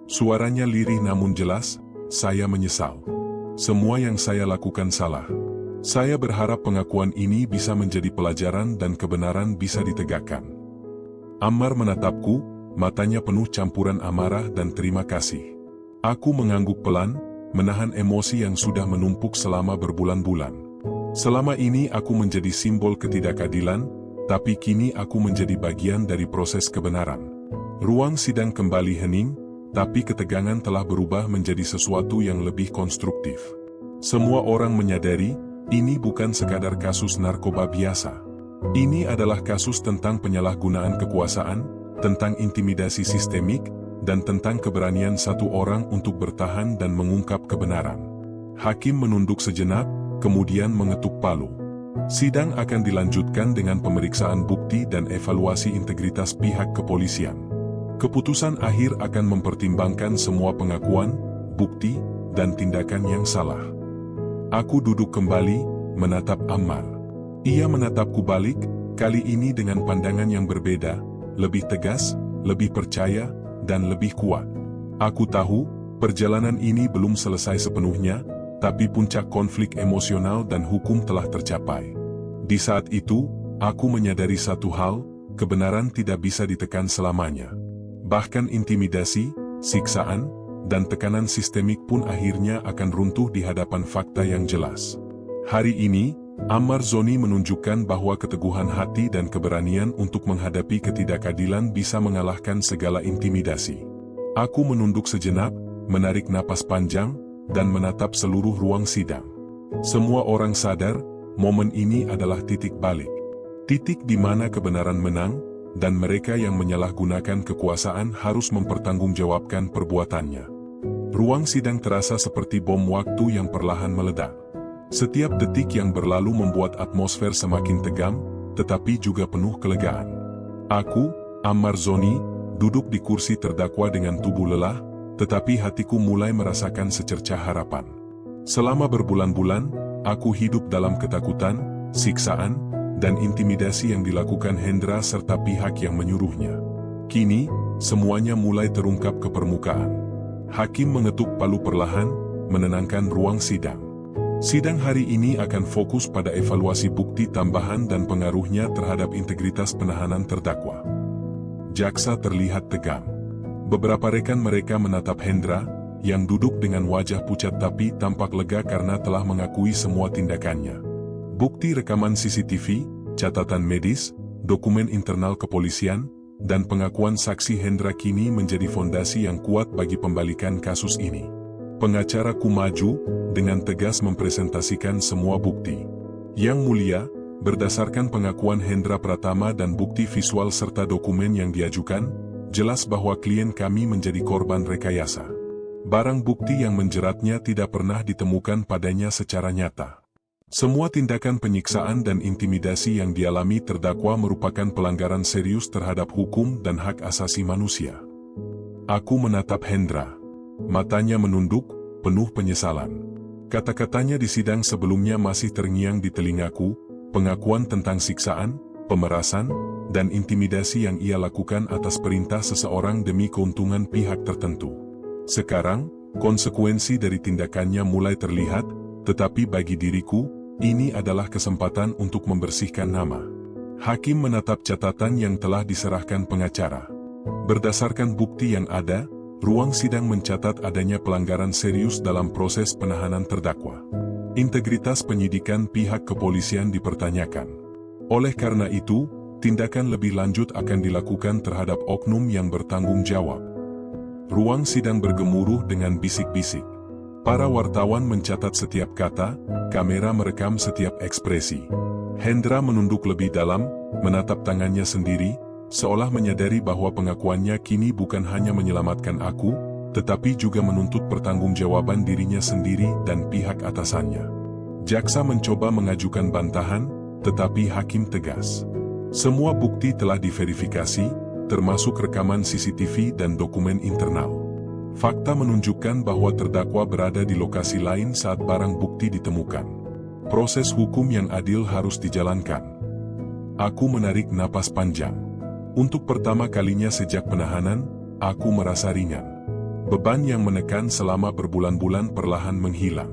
Suaranya lirih namun jelas, saya menyesal. Semua yang saya lakukan salah. Saya berharap pengakuan ini bisa menjadi pelajaran dan kebenaran bisa ditegakkan. Ammar menatapku, matanya penuh campuran amarah dan terima kasih. Aku mengangguk pelan, menahan emosi yang sudah menumpuk selama berbulan-bulan. Selama ini aku menjadi simbol ketidakadilan, tapi kini aku menjadi bagian dari proses kebenaran. Ruang sidang kembali hening, tapi ketegangan telah berubah menjadi sesuatu yang lebih konstruktif. Semua orang menyadari, ini bukan sekadar kasus narkoba biasa. Ini adalah kasus tentang penyalahgunaan kekuasaan, tentang intimidasi sistemik, dan tentang keberanian satu orang untuk bertahan dan mengungkap kebenaran. Hakim menunduk sejenak, kemudian mengetuk palu. Sidang akan dilanjutkan dengan pemeriksaan bukti dan evaluasi integritas pihak kepolisian. Keputusan akhir akan mempertimbangkan semua pengakuan, bukti, dan tindakan yang salah. Aku duduk kembali, menatap Ammar. Ia menatapku balik, kali ini dengan pandangan yang berbeda, lebih tegas, lebih percaya, dan lebih kuat. Aku tahu, perjalanan ini belum selesai sepenuhnya, tapi puncak konflik emosional dan hukum telah tercapai. Di saat itu, aku menyadari satu hal, kebenaran tidak bisa ditekan selamanya. Bahkan intimidasi, siksaan, dan tekanan sistemik pun akhirnya akan runtuh di hadapan fakta yang jelas. Hari ini, Ammar Zoni menunjukkan bahwa keteguhan hati dan keberanian untuk menghadapi ketidakadilan bisa mengalahkan segala intimidasi. Aku menunduk sejenak, menarik napas panjang, dan menatap seluruh ruang sidang. Semua orang sadar, momen ini adalah titik balik. Titik di mana kebenaran menang, dan mereka yang menyalahgunakan kekuasaan harus mempertanggungjawabkan perbuatannya. Ruang sidang terasa seperti bom waktu yang perlahan meledak. Setiap detik yang berlalu membuat atmosfer semakin tegang, tetapi juga penuh kelegaan. Aku, Ammar Zoni, duduk di kursi terdakwa dengan tubuh lelah, tetapi hatiku mulai merasakan secercah harapan. Selama berbulan-bulan, aku hidup dalam ketakutan, siksaan, dan intimidasi yang dilakukan Hendra serta pihak yang menyuruhnya. Kini, semuanya mulai terungkap ke permukaan. Hakim mengetuk palu perlahan, menenangkan ruang sidang. Sidang hari ini akan fokus pada evaluasi bukti tambahan dan pengaruhnya terhadap integritas penahanan terdakwa. Jaksa terlihat tegang. Beberapa rekan mereka menatap Hendra, yang duduk dengan wajah pucat tapi tampak lega karena telah mengakui semua tindakannya. Bukti rekaman CCTV, catatan medis, dokumen internal kepolisian, dan pengakuan saksi Hendra kini menjadi fondasi yang kuat bagi pembalikan kasus ini. Pengacaraku maju, dengan tegas mempresentasikan semua bukti. Yang Mulia, berdasarkan pengakuan Hendra Pratama dan bukti visual serta dokumen yang diajukan, jelas bahwa klien kami menjadi korban rekayasa. Barang bukti yang menjeratnya tidak pernah ditemukan padanya secara nyata. Semua tindakan penyiksaan dan intimidasi yang dialami terdakwa merupakan pelanggaran serius terhadap hukum dan hak asasi manusia. Aku menatap Hendra. Matanya menunduk, penuh penyesalan. Kata-katanya di sidang sebelumnya masih terngiang di telingaku, pengakuan tentang siksaan, pemerasan, dan intimidasi yang ia lakukan atas perintah seseorang demi keuntungan pihak tertentu. Sekarang, konsekuensi dari tindakannya mulai terlihat, tetapi bagi diriku, ini adalah kesempatan untuk membersihkan nama. Hakim menatap catatan yang telah diserahkan pengacara. Berdasarkan bukti yang ada, ruang sidang mencatat adanya pelanggaran serius dalam proses penahanan terdakwa. Integritas penyidikan pihak kepolisian dipertanyakan. Oleh karena itu, tindakan lebih lanjut akan dilakukan terhadap oknum yang bertanggung jawab. Ruang sidang bergemuruh dengan bisik-bisik. Para wartawan mencatat setiap kata, kamera merekam setiap ekspresi. Hendra menunduk lebih dalam, menatap tangannya sendiri, seolah menyadari bahwa pengakuannya kini bukan hanya menyelamatkan aku, tetapi juga menuntut pertanggungjawaban dirinya sendiri dan pihak atasannya. Jaksa mencoba mengajukan bantahan, tetapi hakim tegas. Semua bukti telah diverifikasi, termasuk rekaman CCTV dan dokumen internal. Fakta menunjukkan bahwa terdakwa berada di lokasi lain saat barang bukti ditemukan. Proses hukum yang adil harus dijalankan. Aku menarik napas panjang. Untuk pertama kalinya sejak penahanan, aku merasa ringan. Beban yang menekan selama berbulan-bulan perlahan menghilang.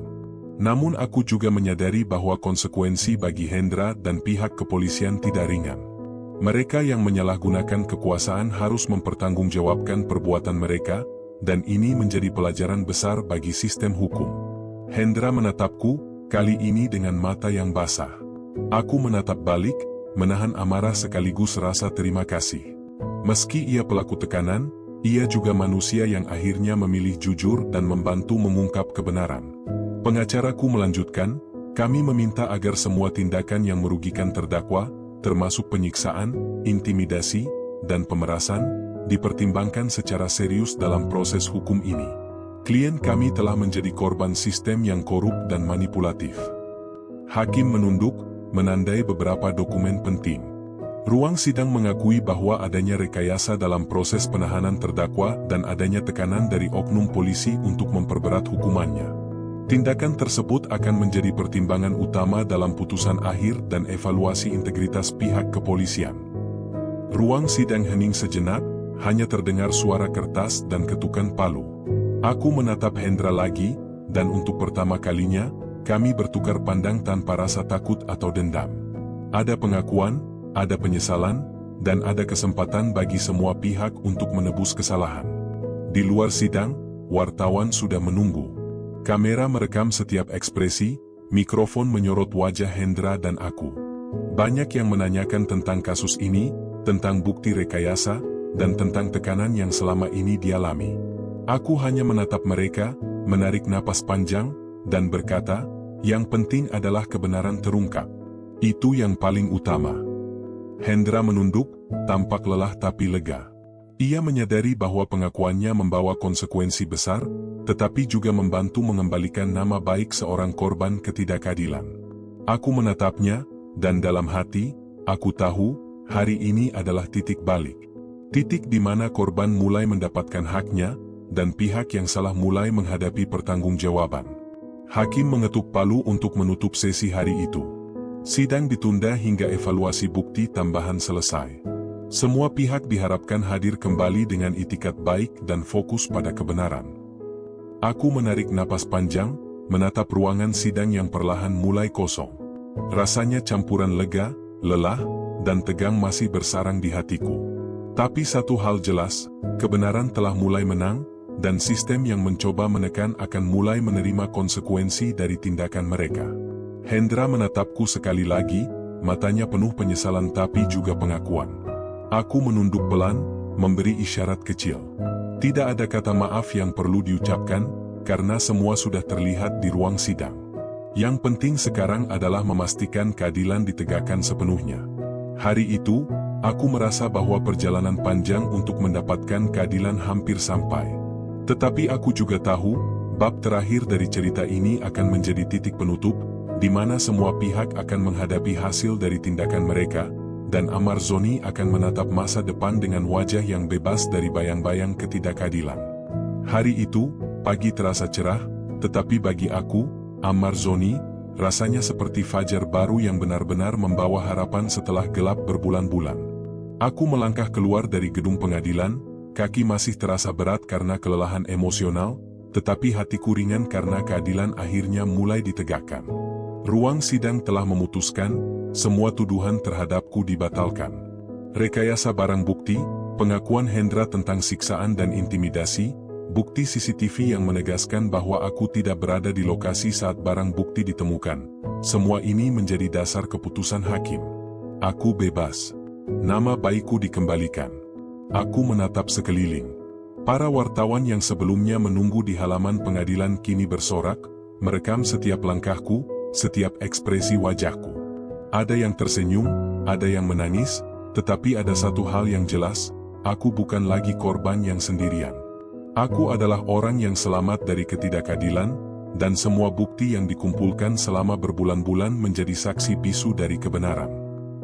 Namun aku juga menyadari bahwa konsekuensi bagi Hendra dan pihak kepolisian tidak ringan. Mereka yang menyalahgunakan kekuasaan harus mempertanggungjawabkan perbuatan mereka, dan ini menjadi pelajaran besar bagi sistem hukum. Hendra menatapku, kali ini dengan mata yang basah. Aku menatap balik, menahan amarah sekaligus rasa terima kasih. Meski ia pelaku tekanan, ia juga manusia yang akhirnya memilih jujur dan membantu mengungkap kebenaran. Pengacaraku melanjutkan, kami meminta agar semua tindakan yang merugikan terdakwa, termasuk penyiksaan, intimidasi, dan pemerasan, dipertimbangkan secara serius dalam proses hukum ini. Klien kami telah menjadi korban sistem yang korup dan manipulatif. Hakim menunduk, menandai beberapa dokumen penting. Ruang sidang mengakui bahwa adanya rekayasa dalam proses penahanan terdakwa dan adanya tekanan dari oknum polisi untuk memperberat hukumannya. Tindakan tersebut akan menjadi pertimbangan utama dalam putusan akhir dan evaluasi integritas pihak kepolisian. Ruang sidang hening sejenak, hanya terdengar suara kertas dan ketukan palu. Aku menatap Hendra lagi, dan untuk pertama kalinya, kami bertukar pandang tanpa rasa takut atau dendam. Ada pengakuan, ada penyesalan, dan ada kesempatan bagi semua pihak untuk menebus kesalahan. Di luar sidang, wartawan sudah menunggu. Kamera merekam setiap ekspresi, mikrofon menyorot wajah Hendra dan aku. Banyak yang menanyakan tentang kasus ini, tentang bukti rekayasa, dan tentang tekanan yang selama ini dialami. Aku hanya menatap mereka, menarik napas panjang, dan berkata, yang penting adalah kebenaran terungkap. Itu yang paling utama. Hendra menunduk, tampak lelah tapi lega. Ia menyadari bahwa pengakuannya membawa konsekuensi besar, tetapi juga membantu mengembalikan nama baik seorang korban ketidakadilan. Aku menatapnya, dan dalam hati, aku tahu, hari ini adalah titik balik. Titik di mana korban mulai mendapatkan haknya, dan pihak yang salah mulai menghadapi pertanggungjawaban. Hakim mengetuk palu untuk menutup sesi hari itu. Sidang ditunda hingga evaluasi bukti tambahan selesai. Semua pihak diharapkan hadir kembali dengan itikat baik dan fokus pada kebenaran. Aku menarik napas panjang, menatap ruangan sidang yang perlahan mulai kosong. Rasanya campuran lega, lelah, dan tegang masih bersarang di hatiku. Tapi satu hal jelas, kebenaran telah mulai menang, dan sistem yang mencoba menekan akan mulai menerima konsekuensi dari tindakan mereka. Hendra menatapku sekali lagi, matanya penuh penyesalan tapi juga pengakuan. Aku menunduk pelan, memberi isyarat kecil. Tidak ada kata maaf yang perlu diucapkan, karena semua sudah terlihat di ruang sidang. Yang penting sekarang adalah memastikan keadilan ditegakkan sepenuhnya. Hari itu, aku merasa bahwa perjalanan panjang untuk mendapatkan keadilan hampir sampai. Tetapi aku juga tahu, bab terakhir dari cerita ini akan menjadi titik penutup, di mana semua pihak akan menghadapi hasil dari tindakan mereka, dan Amar Zoni akan menatap masa depan dengan wajah yang bebas dari bayang-bayang ketidakadilan. Hari itu, pagi terasa cerah, tetapi bagi aku, Amar Zoni, rasanya seperti fajar baru yang benar-benar membawa harapan setelah gelap berbulan-bulan. Aku melangkah keluar dari gedung pengadilan, kaki masih terasa berat karena kelelahan emosional, tetapi hatiku ringan karena keadilan akhirnya mulai ditegakkan. Ruang sidang telah memutuskan, semua tuduhan terhadapku dibatalkan. Rekayasa barang bukti, pengakuan Hendra tentang siksaan dan intimidasi, bukti CCTV yang menegaskan bahwa aku tidak berada di lokasi saat barang bukti ditemukan. Semua ini menjadi dasar keputusan hakim. Aku bebas. Nama baikku dikembalikan. Aku menatap sekeliling. Para wartawan yang sebelumnya menunggu di halaman pengadilan kini bersorak, merekam setiap langkahku, setiap ekspresi wajahku. Ada yang tersenyum, ada yang menangis, tetapi ada satu hal yang jelas, aku bukan lagi korban yang sendirian. Aku adalah orang yang selamat dari ketidakadilan, dan semua bukti yang dikumpulkan selama berbulan-bulan menjadi saksi bisu dari kebenaran.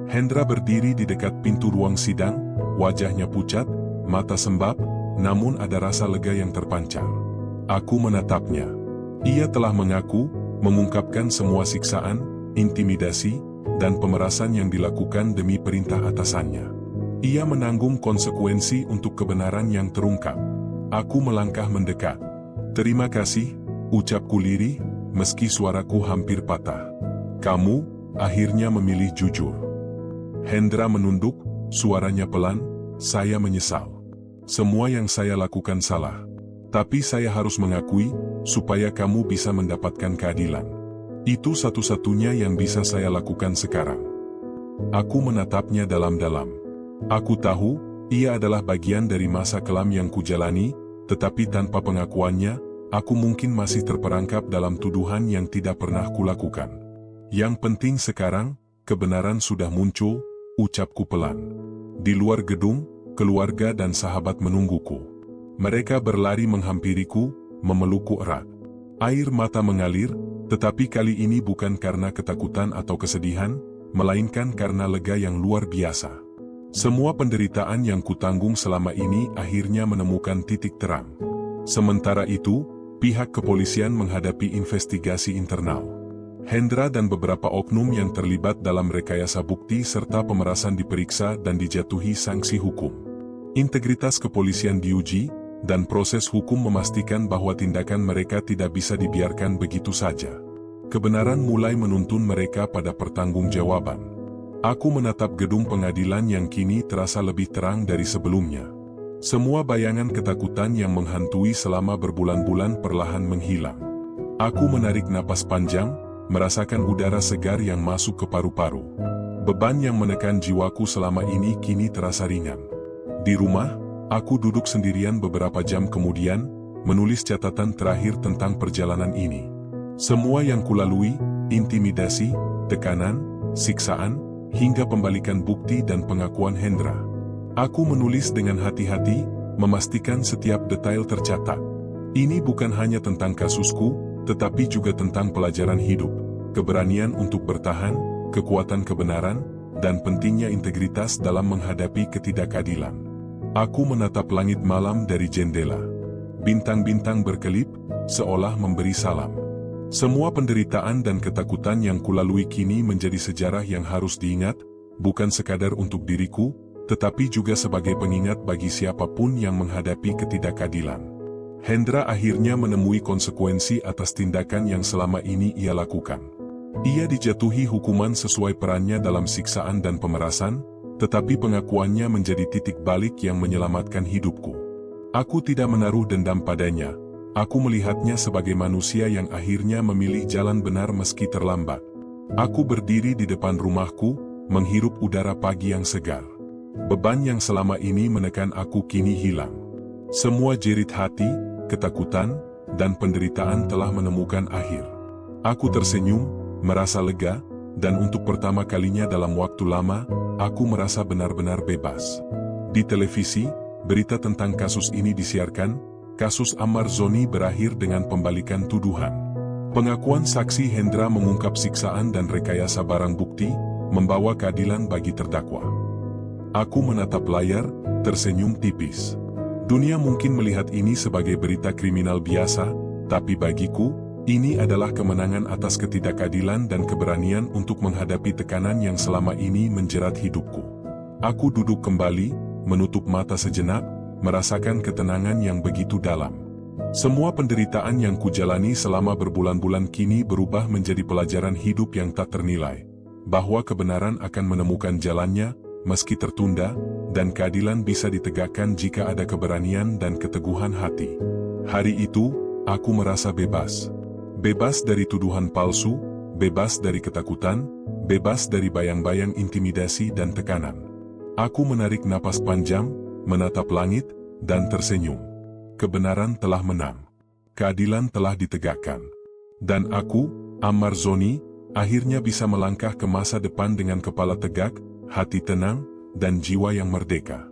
Hendra berdiri di dekat pintu ruang sidang, wajahnya pucat, mata sembab, namun ada rasa lega yang terpancar. Aku menatapnya. Ia telah mengaku, mengungkapkan semua siksaan, intimidasi, dan pemerasan yang dilakukan demi perintah atasannya. Ia menanggung konsekuensi untuk kebenaran yang terungkap. Aku melangkah mendekat. Terima kasih, ucapku lirih, meski suaraku hampir patah. Kamu, akhirnya memilih jujur. Hendra menunduk, suaranya pelan, saya menyesal. Semua yang saya lakukan salah. Tapi saya harus mengakui, supaya kamu bisa mendapatkan keadilan. Itu satu-satunya yang bisa saya lakukan sekarang. Aku menatapnya dalam-dalam. Aku tahu, ia adalah bagian dari masa kelam yang kujalani, tetapi tanpa pengakuannya, aku mungkin masih terperangkap dalam tuduhan yang tidak pernah kulakukan. Yang penting sekarang, kebenaran sudah muncul, ucapku pelan. Di luar gedung, keluarga dan sahabat menungguku. Mereka berlari menghampiriku, memelukku erat. Air mata mengalir, tetapi kali ini bukan karena ketakutan atau kesedihan, melainkan karena lega yang luar biasa. Semua penderitaan yang kutanggung selama ini akhirnya menemukan titik terang. Sementara itu, pihak kepolisian menghadapi investigasi internal. Hendra dan beberapa oknum yang terlibat dalam rekayasa bukti serta pemerasan diperiksa dan dijatuhi sanksi hukum. Integritas kepolisian diuji, dan proses hukum memastikan bahwa tindakan mereka tidak bisa dibiarkan begitu saja. Kebenaran mulai menuntun mereka pada pertanggungjawaban. Aku menatap gedung pengadilan yang kini terasa lebih terang dari sebelumnya. Semua bayangan ketakutan yang menghantui selama berbulan-bulan perlahan menghilang. Aku menarik napas panjang, merasakan udara segar yang masuk ke paru-paru. Beban yang menekan jiwaku selama ini kini terasa ringan. Di rumah, aku duduk sendirian beberapa jam kemudian, menulis catatan terakhir tentang perjalanan ini. Semua yang kulalui, intimidasi, tekanan, siksaan, hingga pembalikan bukti dan pengakuan Hendra. Aku menulis dengan hati-hati, memastikan setiap detail tercatat. Ini bukan hanya tentang kasusku, tetapi juga tentang pelajaran hidup, keberanian untuk bertahan, kekuatan kebenaran, dan pentingnya integritas dalam menghadapi ketidakadilan. Aku menatap langit malam dari jendela. Bintang-bintang berkelip, seolah memberi salam. Semua penderitaan dan ketakutan yang kulalui kini menjadi sejarah yang harus diingat, bukan sekadar untuk diriku, tetapi juga sebagai pengingat bagi siapapun yang menghadapi ketidakadilan. Hendra akhirnya menemui konsekuensi atas tindakan yang selama ini ia lakukan. Ia dijatuhi hukuman sesuai perannya dalam siksaan dan pemerasan, tetapi pengakuannya menjadi titik balik yang menyelamatkan hidupku. Aku tidak menaruh dendam padanya. Aku melihatnya sebagai manusia yang akhirnya memilih jalan benar meski terlambat. Aku berdiri di depan rumahku, menghirup udara pagi yang segar. Beban yang selama ini menekan aku kini hilang. Semua jerit hati, ketakutan, dan penderitaan telah menemukan akhir. Aku tersenyum, merasa lega, dan untuk pertama kalinya dalam waktu lama, aku merasa benar-benar bebas. Di televisi, berita tentang kasus ini disiarkan. Kasus Ammar Zoni berakhir dengan pembalikan tuduhan. Pengakuan saksi Hendra mengungkap siksaan dan rekayasa barang bukti, membawa keadilan bagi terdakwa. Aku menatap layar, tersenyum tipis. Dunia mungkin melihat ini sebagai berita kriminal biasa, tapi bagiku, ini adalah kemenangan atas ketidakadilan dan keberanian untuk menghadapi tekanan yang selama ini menjerat hidupku. Aku duduk kembali, menutup mata sejenak, merasakan ketenangan yang begitu dalam. Semua penderitaan yang kujalani selama berbulan-bulan kini berubah menjadi pelajaran hidup yang tak ternilai, bahwa kebenaran akan menemukan jalannya, meski tertunda, dan keadilan bisa ditegakkan jika ada keberanian dan keteguhan hati. Hari itu, aku merasa bebas. Bebas dari tuduhan palsu, bebas dari ketakutan, bebas dari bayang-bayang intimidasi dan tekanan. Aku menarik napas panjang, menatap langit, dan tersenyum. Kebenaran telah menang. Keadilan telah ditegakkan. Dan aku, Ammar Zoni, akhirnya bisa melangkah ke masa depan dengan kepala tegak, hati tenang, dan jiwa yang merdeka.